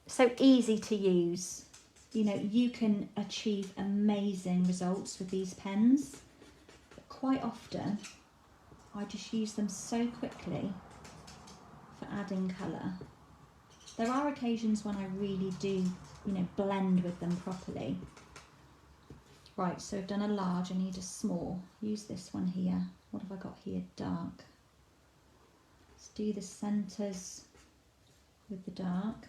so easy to use. You know, you can achieve amazing results with these pens. But quite often, I just use them so quickly for adding colour. There are occasions when I really do, you know, blend with them properly. Right, so I've done a large, I need a small. Use this one here. What have I got here? Dark. Let's do the centres with the dark.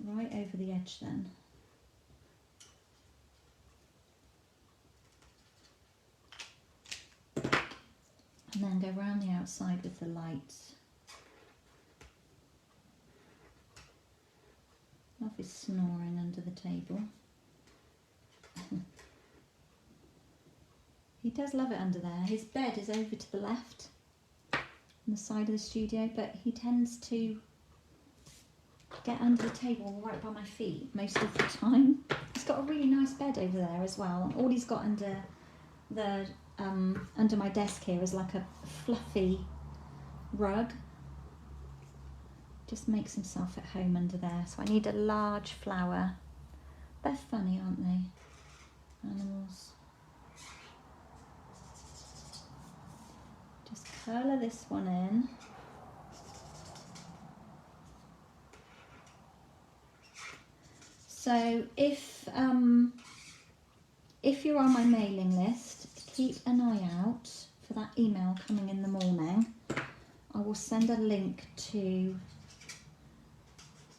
Right over the edge then. And then go round the outside with the light. Love is snoring under the table. He does love it under there. His bed is over to the left on the side of the studio, but he tends to get under the table right by my feet most of the time. He's got a really nice bed over there as well. And all he's got under the under my desk here is like a fluffy rug. Just makes himself at home under there. So I need a large flower. They're funny, aren't they? Animals. Just colour this one in. So if you're on my mailing list, keep an eye out for that email coming in the morning. I will send a link to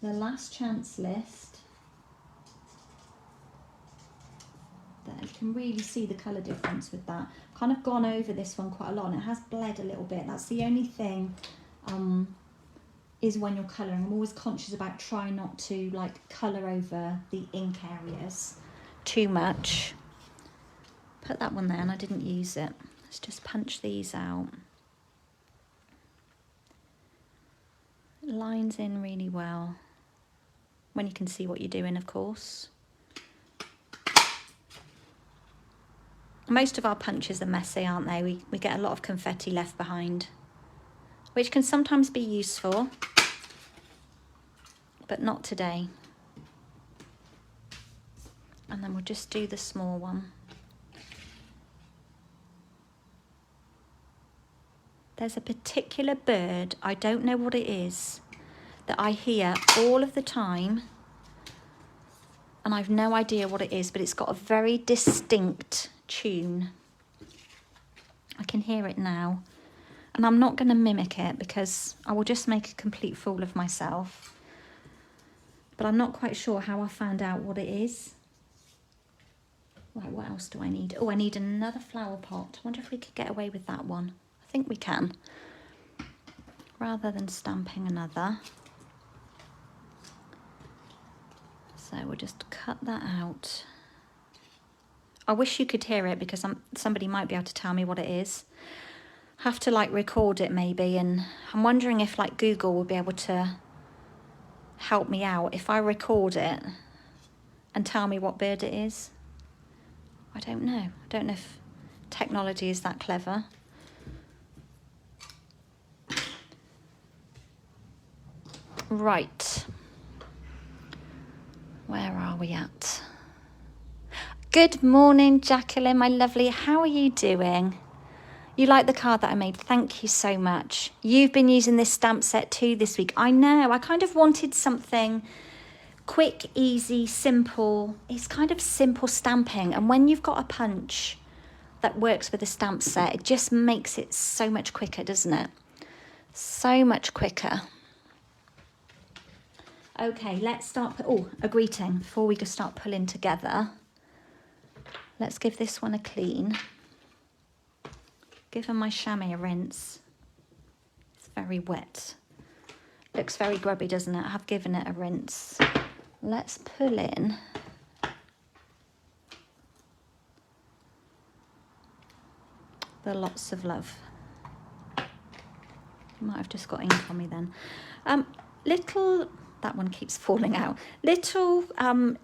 the last chance list. There we can really see the colour difference with that. Kind of gone over this one quite a lot, and it has bled a little bit. That's the only thing, is when you're colouring. I'm always conscious about trying not to like colour over the ink areas too much. Put that one there, and I didn't use it. Let's just punch these out. It lines in really well when you can see what you're doing, of course. Most of our punches are messy, aren't they? We get a lot of confetti left behind, which can sometimes be useful, but not today. And then we'll just do the small one. There's a particular bird, I don't know what it is, that I hear all of the time, and I've no idea what it is, but it's got a very distinct tune. I can hear it now, and I'm not going to mimic it because I will just make a complete fool of myself. But I'm not quite sure how I found out what it is. Right, what else do I need? Oh, I need another flower pot. I wonder if we could get away with that one. I think we can, rather than stamping another. So we'll just cut that out. I wish you could hear it because somebody might be able to tell me what it is. Have to like record it maybe, and I'm wondering if like Google will be able to help me out if I record it and tell me what bird it is. I don't know. I don't know if technology is that clever. Right. Where are we at? Good morning, Jacqueline, my lovely. How are you doing? You like the card that I made? Thank you so much. You've been using this stamp set too this week. I know. I kind of wanted something quick, easy, simple. It's kind of simple stamping. And when you've got a punch that works with a stamp set, it just makes it so much quicker, doesn't it? So much quicker. Okay, let's start. Oh, a greeting before we just start pulling together. Let's give this one a clean. Give my chamois a rinse. It's very wet. Looks very grubby, doesn't it? I have given it a rinse. Let's pull in the lots of love. Might have just got ink on me then. That one keeps falling out. Little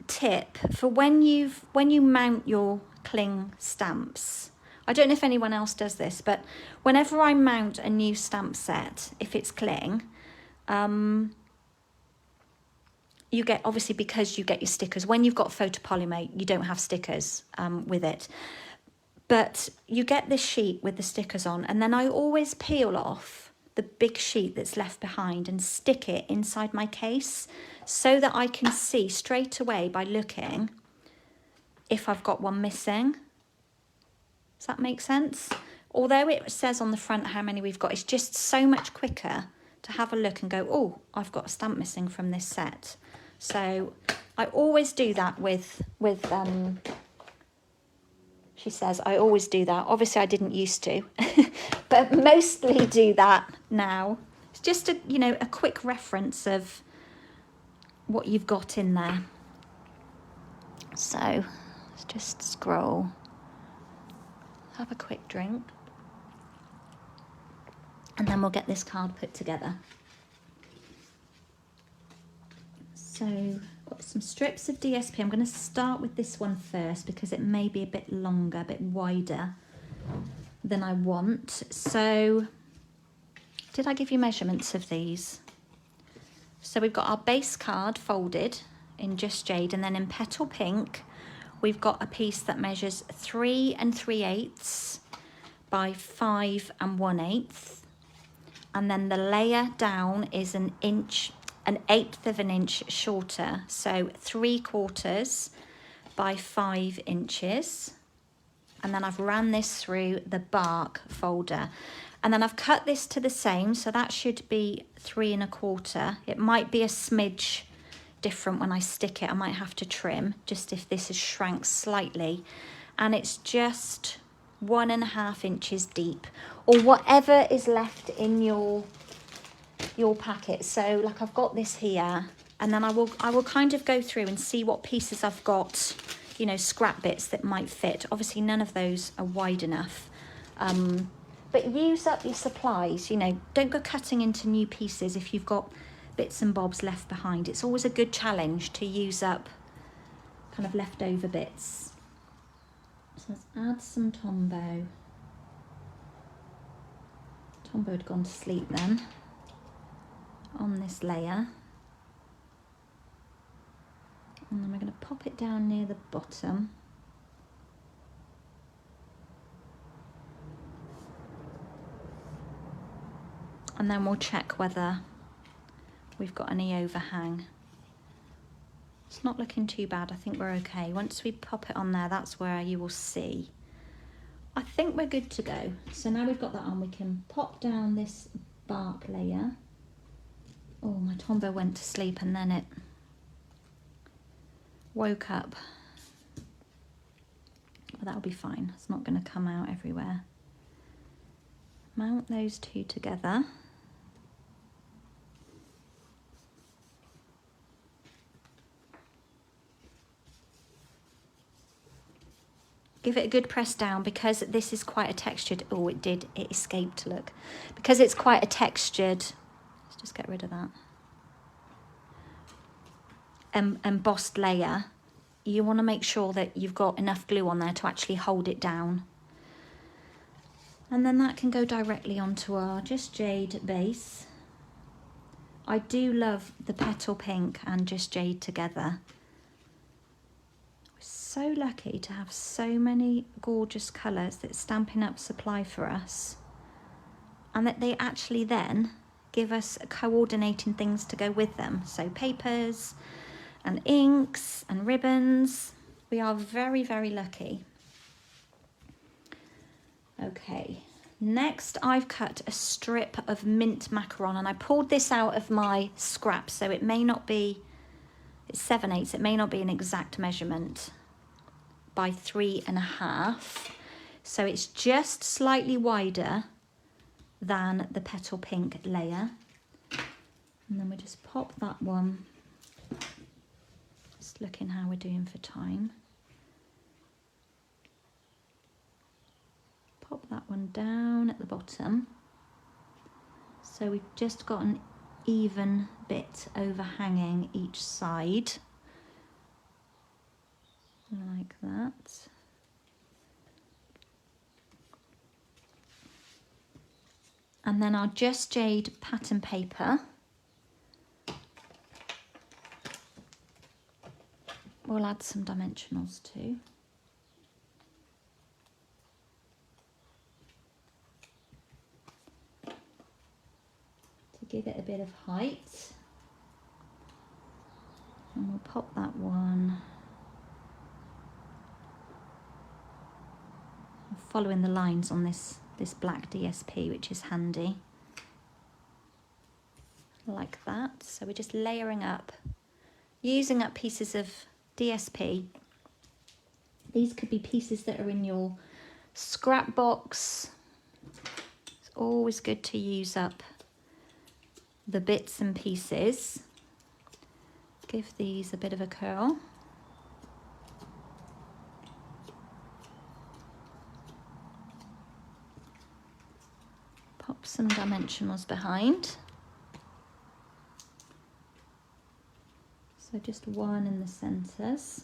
tip for when you mount your cling stamps. I don't know if anyone else does this, but whenever I mount a new stamp set, if it's cling, you get, obviously because you get your stickers. When you've got photopolymer, you don't have stickers with it. But you get this sheet with the stickers on, and then I always peel off the big sheet that's left behind and stick it inside my case so that I can see straight away by looking if I've got one missing. Does that make sense? Although it says on the front how many we've got, it's just so much quicker to have a look and go, oh, I've got a stamp missing from this set. So I always do that with she says, I always do that. Obviously I didn't used to, but mostly do that now. It's just a quick reference of what you've got in there. So let's just scroll. Have a quick drink. And then we'll get this card put together. So got some strips of DSP. I'm going to start with this one first because it may be a bit longer, a bit wider than I want. So did I give you measurements of these? So we've got our base card folded in Just Jade, and then in Petal Pink we've got a piece that measures 3 3/8 by 5 1/8, and then the layer down is an 1/8 of an inch shorter, so 3/4 by 5 inches. And then I've ran this through the bark folder, and then I've cut this to the same, so that should be 3 1/4. It might be a smidge different when I stick it. I might have to trim just if this is shrank slightly. and it's just 1.5 inches deep, or whatever is left in your packet. So like I've got this here, and then I will kind of go through and see what pieces I've got, you know, scrap bits that might fit. Obviously none of those are wide enough, but use up your supplies, you know, don't go cutting into new pieces if you've got bits and bobs left behind. It's always a good challenge to use up kind of leftover bits. So let's add some Tombow. Tombow had gone to sleep then on this layer. And then we're going to pop it down near the bottom. And then we'll check whether we've got any overhang. It's not looking too bad. I think we're okay. Once we pop it on there, that's where you will see. I think we're good to go. So now we've got that on, we can pop down this bark layer. Oh, my Tombow went to sleep and then it woke up. But that'll be fine. It's not going to come out everywhere. Mount those two together. Give it a good press down, because this is quite a textured, oh it escaped, look. Because it's quite a textured, let's just get rid of that, embossed layer, you want to make sure that you've got enough glue on there to actually hold it down. And then that can go directly onto our Just Jade base. I do love the Petal Pink and Just Jade together. So lucky to have so many gorgeous colours that Stampin' Up supply for us, and that they actually then give us coordinating things to go with them. So papers and inks and ribbons. We are very, very lucky. Okay, next I've cut a strip of mint macaron, and I pulled this out of my scrap, so it may not be, it's 7/8, it may not be an exact measurement, by 3.5, so it's just slightly wider than the Petal Pink layer. And then we just pop that one, just looking how we're doing for time. Pop that one down at the bottom, so we've just got an even bit overhanging each side. Like that. And then our Just Jade pattern paper, we'll add some dimensionals too. To give it a bit of height. And we'll pop that one, following the lines on this black DSP, which is handy, like that. So we're just layering up, using up pieces of DSP. These could be pieces that are in your scrap box. It's always good to use up the bits and pieces. Give these a bit of a curl. Pop some dimensionals behind. So just one in the centres.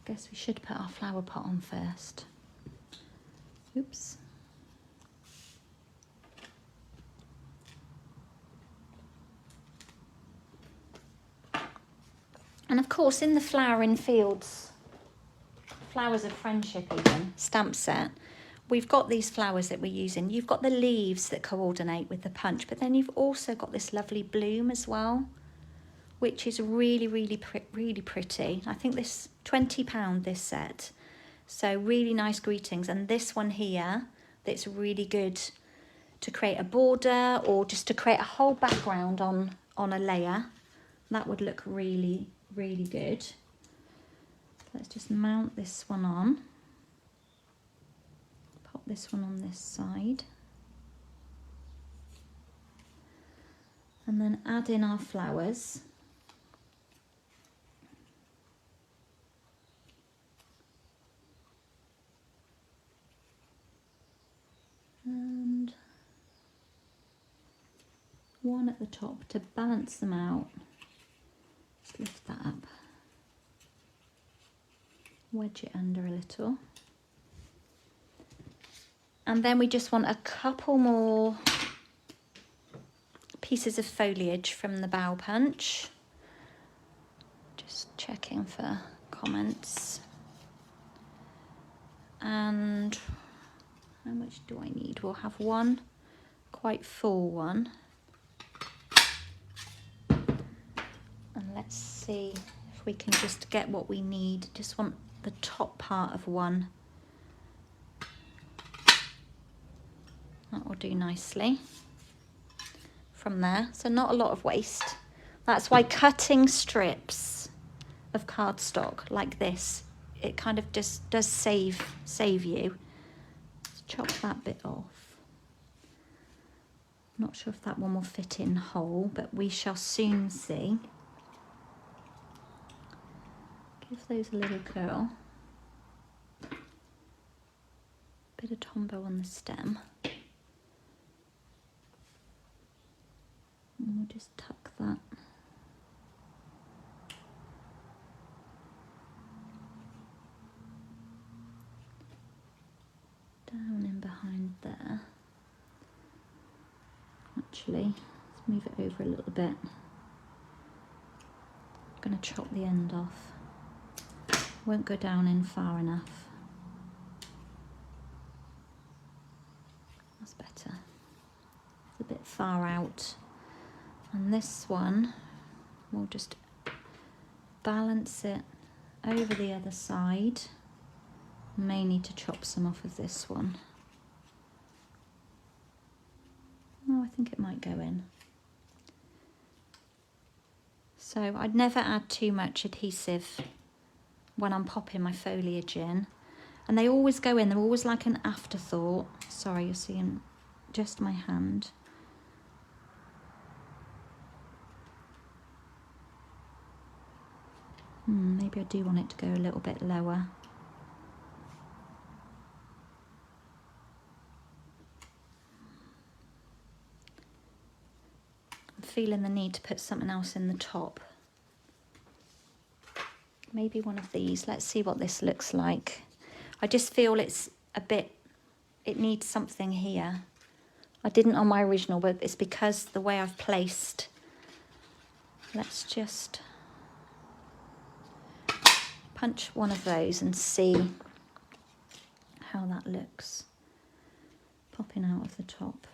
Guess we should put our flower pot on first. Oops. And of course, in the Flowering Fields, Flowers of Friendship even, stamp set, we've got these flowers that we're using. You've got the leaves that coordinate with the punch, but then you've also got this lovely bloom as well, which is really, really pretty. I think this £20 this set. So really nice greetings. And this one here, that's really good to create a border or just to create a whole background on a layer. That would look really, really good. Let's just mount this one on. Pop this one on this side. And then add in our flowers. And one at the top to balance them out. Just lift that up. Wedge it under a little. And then we just want a couple more pieces of foliage from the bow punch. Just checking for comments. And how much do I need? We'll have one quite full one. And let's see if we can just get what we need. Just want the top part of one. That will do nicely from there. So not a lot of waste. That's why cutting strips of cardstock like this, it kind of just does save you. Let's chop that bit off. Not sure if that one will fit in whole, but we shall soon see. Give those a little curl. Bit of Tombow on the stem. And we'll just tuck that down in behind there. Actually, let's move it over a little bit. I'm going to chop the end off. Won't go down in far enough. That's better. It's a bit far out. And this one, we'll just balance it over the other side. May need to chop some off of this one. Oh, I think it might go in. So I'd never add too much adhesive when I'm popping my foliage in. And they always go in, they're always like an afterthought. Sorry, you're seeing just my hand. Maybe I do want it to go a little bit lower. I'm feeling the need to put something else in the top. Maybe one of these. Let's see what this looks like. I just feel it's a bit, it needs something here. I didn't on my original, but it's because the way I've placed. Let's just punch one of those and see how that looks. Popping out of the top.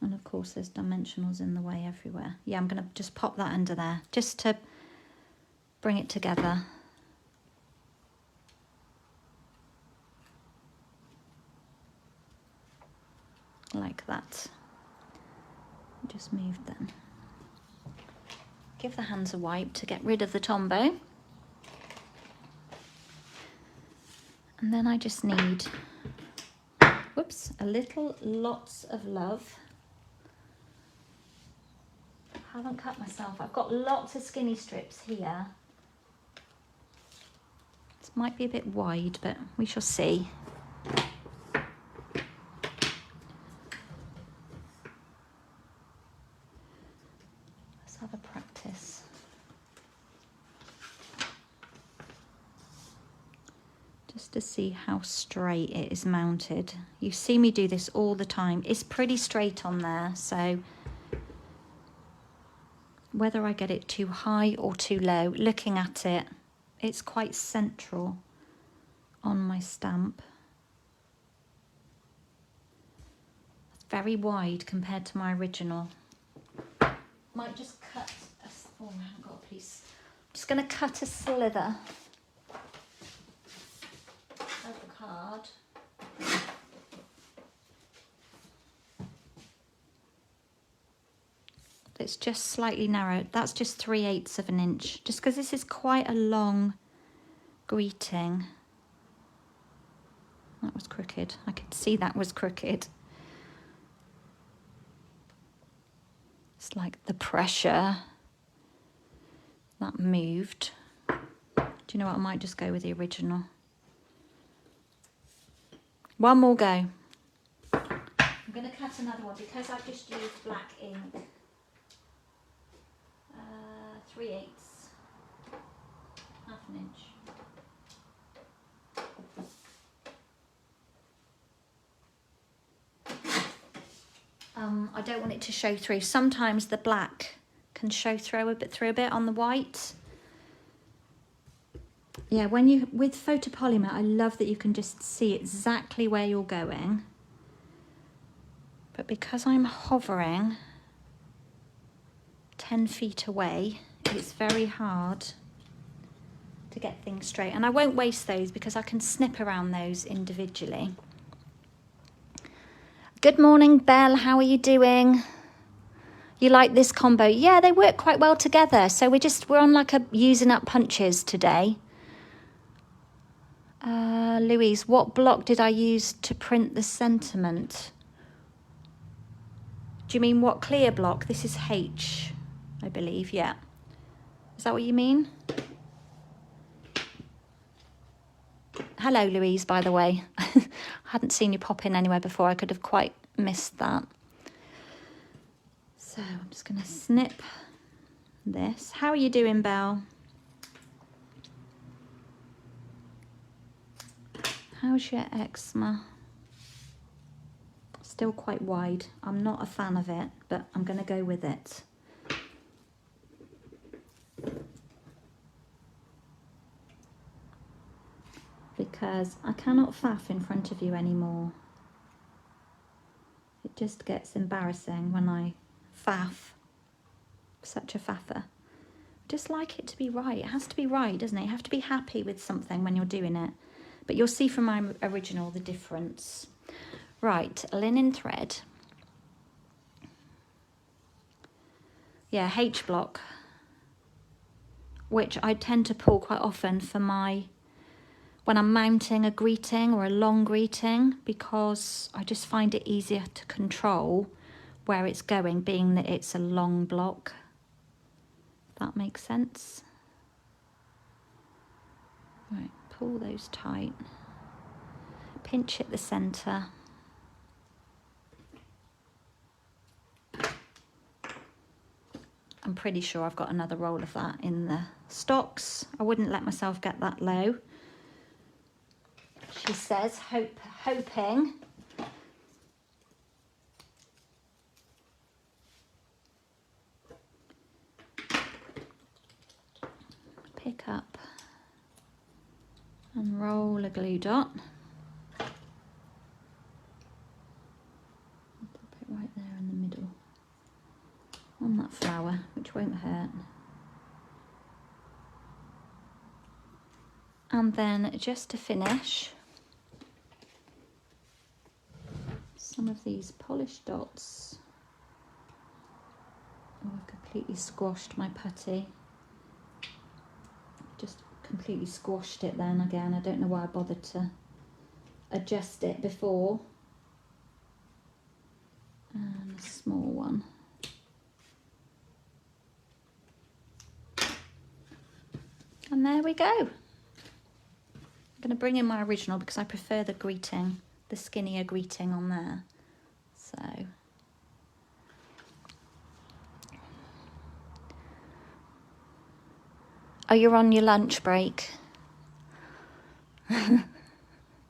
And of course there's dimensionals in the way everywhere. Yeah, I'm going to just pop that under there, just to bring it together. Like that. Just move them. Give the hands a wipe to get rid of the Tombow. And then I just need, whoops, a little Lots of Love. I haven't cut myself. I've got lots of skinny strips here. This might be a bit wide, but we shall see. Let's have a practice. Just to see how straight it is mounted. You see me do this all the time. It's pretty straight on there, so whether I get it too high or too low, looking at it, it's quite central on my stamp. It's very wide compared to my original. Might just cut a, oh, I haven't got a piece. I'm just going to cut a slither of the card. it's just slightly narrow. That's just 3/8 of an inch, just because this is quite a long greeting. That was crooked. I could see that was crooked. It's like the pressure that moved. Do you know what? I might just go with the original. One more go. I'm going to cut another one because I've just used black ink. 3/8, half an inch. I don't want it to show through. Sometimes the black can show through a bit on the white. Yeah, with photopolymer, I love that you can just see exactly where you're going. But because I'm hovering 10 feet away, it's very hard to get things straight. And I won't waste those because I can snip around those individually. Good morning, Belle. How are you doing? You like this combo? Yeah, they work quite well together. So we're on like a using up punches today. Louise, what block did I use to print the sentiment? Do you mean what clear block? This is H, I believe, yeah. Is that what you mean? Hello, Louise, by the way. I hadn't seen you pop in anywhere before. I could have quite missed that. So I'm just going to snip this. How are you doing, Belle? How's your eczema? Still quite wide. I'm not a fan of it, but I'm going to go with it. Because I cannot faff in front of you anymore. It just gets embarrassing when I faff. Such a faffer. Just like it to be right. It has to be right, doesn't it? You have to be happy with something when you're doing it. But you'll see from my original the difference. Right, linen thread. Yeah, H block, which I tend to pull quite often for when I'm mounting a greeting or a long greeting, because I just find it easier to control where it's going, being that it's a long block. If that makes sense. Right, pull those tight. Pinch at the centre. I'm pretty sure I've got another roll of that in the stocks. I wouldn't let myself get that low. She says, hoping. Pick up and roll a glue dot. Pop it right there in the middle on that flower, which won't hurt. And then just to finish, some of these polished dots. Oh, I've completely squashed my putty. Just completely squashed it then again. I don't know why I bothered to adjust it before. And a small one. And there we go. I'm going to bring in my original because I prefer the greeting, the skinnier greeting on there. So. Oh, you're on your lunch break.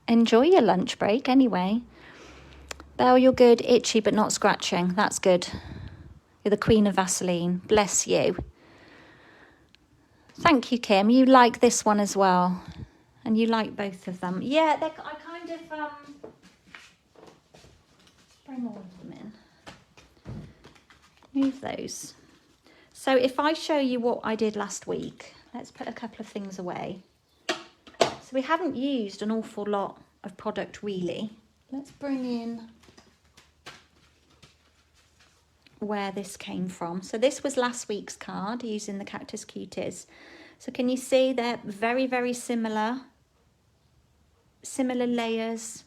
Enjoy your lunch break anyway. Belle, you're good. Itchy but not scratching. That's good. You're the queen of Vaseline. Bless you. Thank you, Kim. You like this one as well. And you like both of them. Yeah, I kind of bring all of them in. Move those. So if I show you what I did last week, let's put a couple of things away. So we haven't used an awful lot of product really. Let's bring in where this came from. So this was last week's card using the Cactus Cuties. So can you see they're very, very similar layers,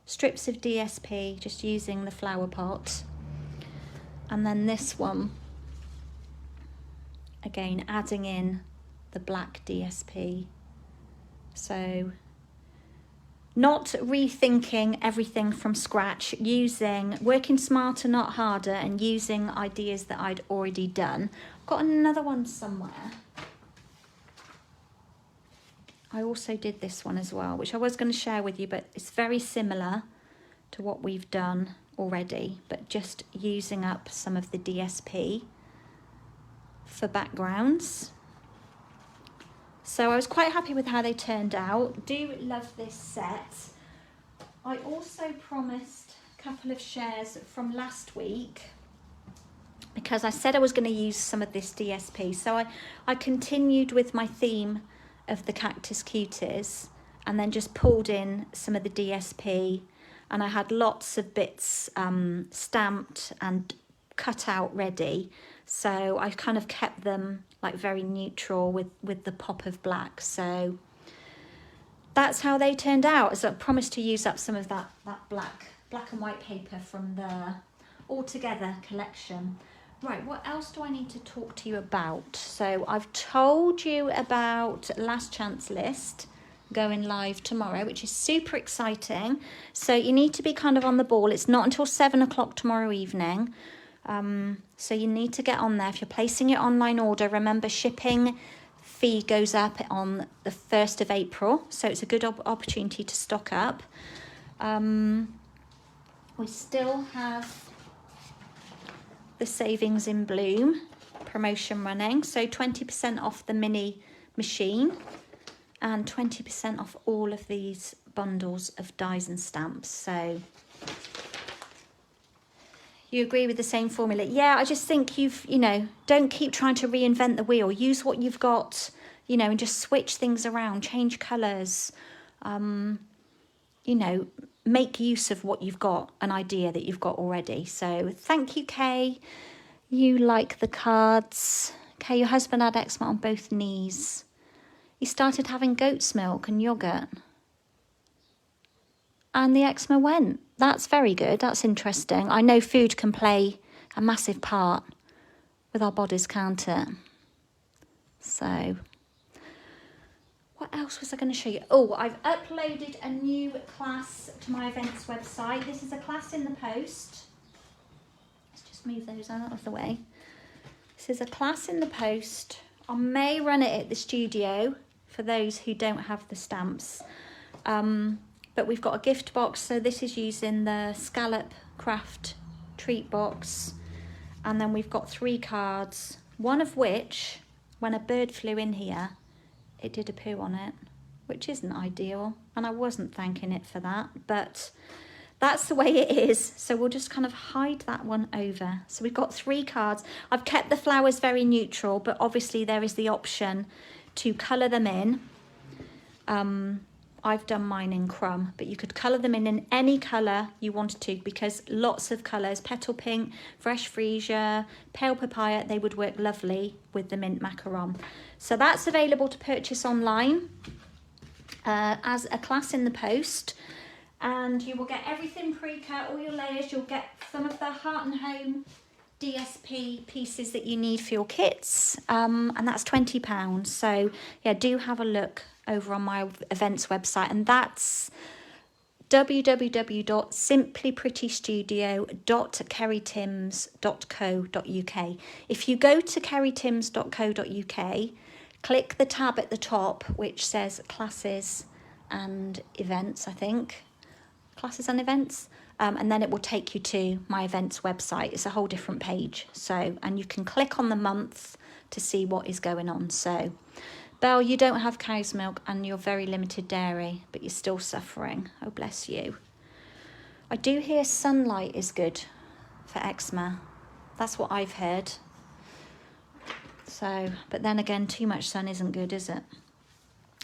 strips of DSP, just using the flower pot. And then this one, again, adding in the black DSP. So not rethinking everything from scratch, working smarter, not harder, and using ideas that I'd already done. I've got another one somewhere. I also did this one as well, which I was going to share with you, but it's very similar to what we've done already, but just using up some of the DSP for backgrounds. So I was quite happy with how they turned out. Do love this set. I also promised a couple of shares from last week because I said I was going to use some of this DSP. So I continued with my theme of the Cactus Cuties and then just pulled in some of the DSP, and I had lots of bits stamped and cut out ready. So I kind of kept them like very neutral with the pop of black. So that's how they turned out. So I promised to use up some of that black and white paper from the All Together collection. Right, what else do I need to talk to you about? So I've told you about Last Chance List going live tomorrow, which is super exciting. So you need to be kind of on the ball. It's not until 7 o'clock tomorrow evening. So you need to get on there. If you're placing your online order, remember shipping fee goes up on the 1st of April. So it's a good opportunity to stock up. We still have the Savings in Bloom promotion running. So 20% off the mini machine and 20% off all of these bundles of dies and stamps. So you agree with the same formula? Yeah, I just think don't keep trying to reinvent the wheel. Use what you've got, and just switch things around, change colours, make use of what you've got, an idea that you've got already. So thank you, Kay. You like the cards. Kay, your husband had eczema on both knees. He started having goat's milk and yoghurt. And the eczema went. That's very good. That's interesting. I know food can play a massive part with our bodies, can't it? So, what else was I going to show you? Oh, I've uploaded a new class to my events website. This is a class in the post. Let's just move those out of the way. This is a class in the post. I may run it at the studio for those who don't have the stamps. But we've got a gift box, so this is using the Scallop Craft treat box. And then we've got 3 cards, one of which, when a bird flew in here, it did a poo on it, which isn't ideal. And I wasn't thanking it for that, but that's the way it is. So we'll just kind of hide that one over. So we've got 3 cards. I've kept the flowers very neutral, but obviously there is the option to colour them in. I've done mine in crumb, but you could colour them in any colour you wanted to, because lots of colours, petal pink, fresh freesia, pale papaya, they would work lovely with the mint macaron. So that's available to purchase online as a class in the post, and you will get everything pre-cut, all your layers. You'll get some of the Heart and Home DSP pieces that you need for your kits, and that's £20. So yeah, do have a look over on my events website, and that's www.simplyprettystudio.kerrytims.co.uk. If you go to kerrytims.co.uk, click the tab at the top which says classes and events, I think. Classes and events. And then it will take you to my events website. It's a whole different page. So, and you can click on the month to see what is going on. So, Belle, you don't have cow's milk and you're very limited dairy, but you're still suffering. Oh, bless you. I do hear sunlight is good for eczema. That's what I've heard. So, but then again, too much sun isn't good, is it?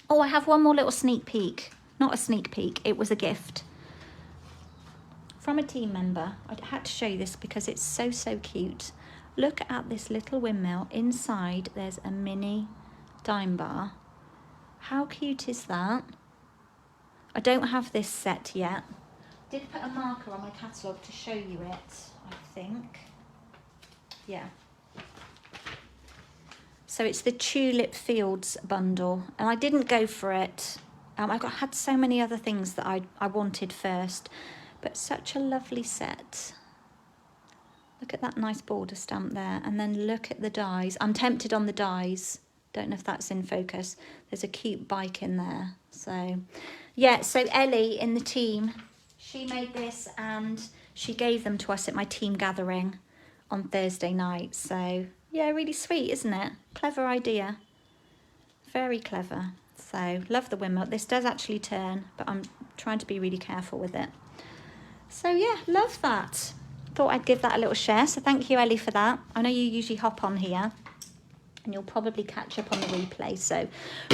Oh, I have one more little sneak peek. Not a sneak peek, it was a gift. from a team member. I had to show you this because it's so, so cute. Look at this little windmill. Inside there's a mini dime bar. How cute is that? I don't have this set yet. I did put a marker on my catalogue to show you it, I think. Yeah. So it's the Tulip Fields bundle, and I didn't go for it. Had so many other things that I wanted first, but such a lovely set. Look at that nice border stamp there, and then look at the dies. I'm tempted on the dies. Don't know if that's in focus. There's a cute bike in there. So yeah, so Ellie in the team, she made this and she gave them to us at my team gathering on Thursday night. So yeah, really sweet, isn't it? Clever idea. Very clever. So love the windmill. This does actually turn, but I'm trying to be really careful with it. So yeah, love that. Thought I'd give that a little share. So thank you, Ellie, for that. I know you usually hop on here and you'll probably catch up on the replay. So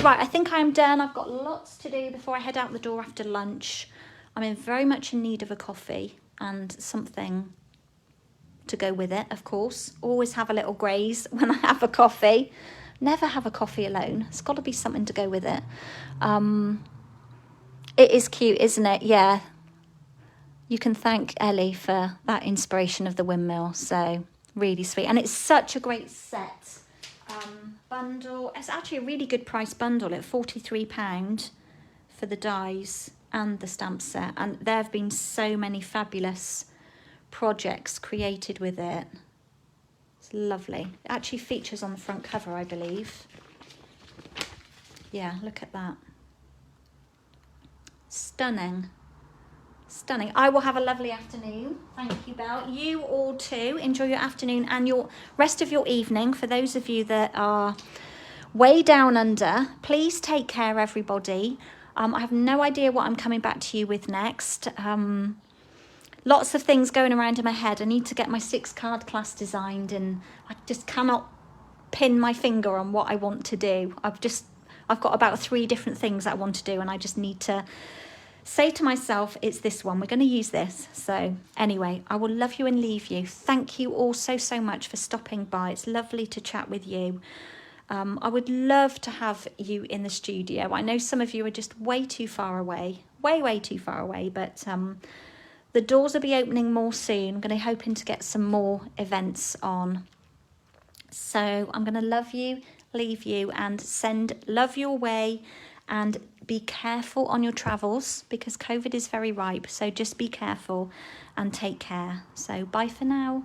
right, I think I'm done. I've got lots to do before I head out the door after lunch. I'm in very much in need of a coffee and something to go with it, of course. Always have a little graze when I have a coffee. Never have a coffee alone. It's got to be something to go with it. It is cute, isn't it? Yeah. You can thank Ellie for that inspiration of the windmill. So really sweet. And it's such a great set. Bundle. It's actually a really good price bundle at £43 for the dies and the stamp set. And there have been so many fabulous projects created with it. It's lovely. It actually features on the front cover, I believe. Yeah, look at that. Stunning. Stunning. I will have a lovely afternoon. Thank you, Belle. You all too. Enjoy your afternoon and your rest of your evening. For those of you that are way down under, please take care, everybody. I have no idea what I'm coming back to you with next. Lots of things going around in my head. I need to get my 6-card class designed and I just cannot pin my finger on what I want to do. I've got about 3 different things I want to do and I just need to say to myself, it's this one, we're going to use this. So anyway, I will love you and leave you. Thank you all so, so much for stopping by. It's lovely to chat with you. I would love to have you in the studio. I know some of you are just way too far away, way too far away, but the doors will be opening more soon. I'm going to hoping to get some more events on. So I'm going to love you, leave you and send love your way, and be careful on your travels because COVID is very ripe. So just be careful and take care. So bye for now.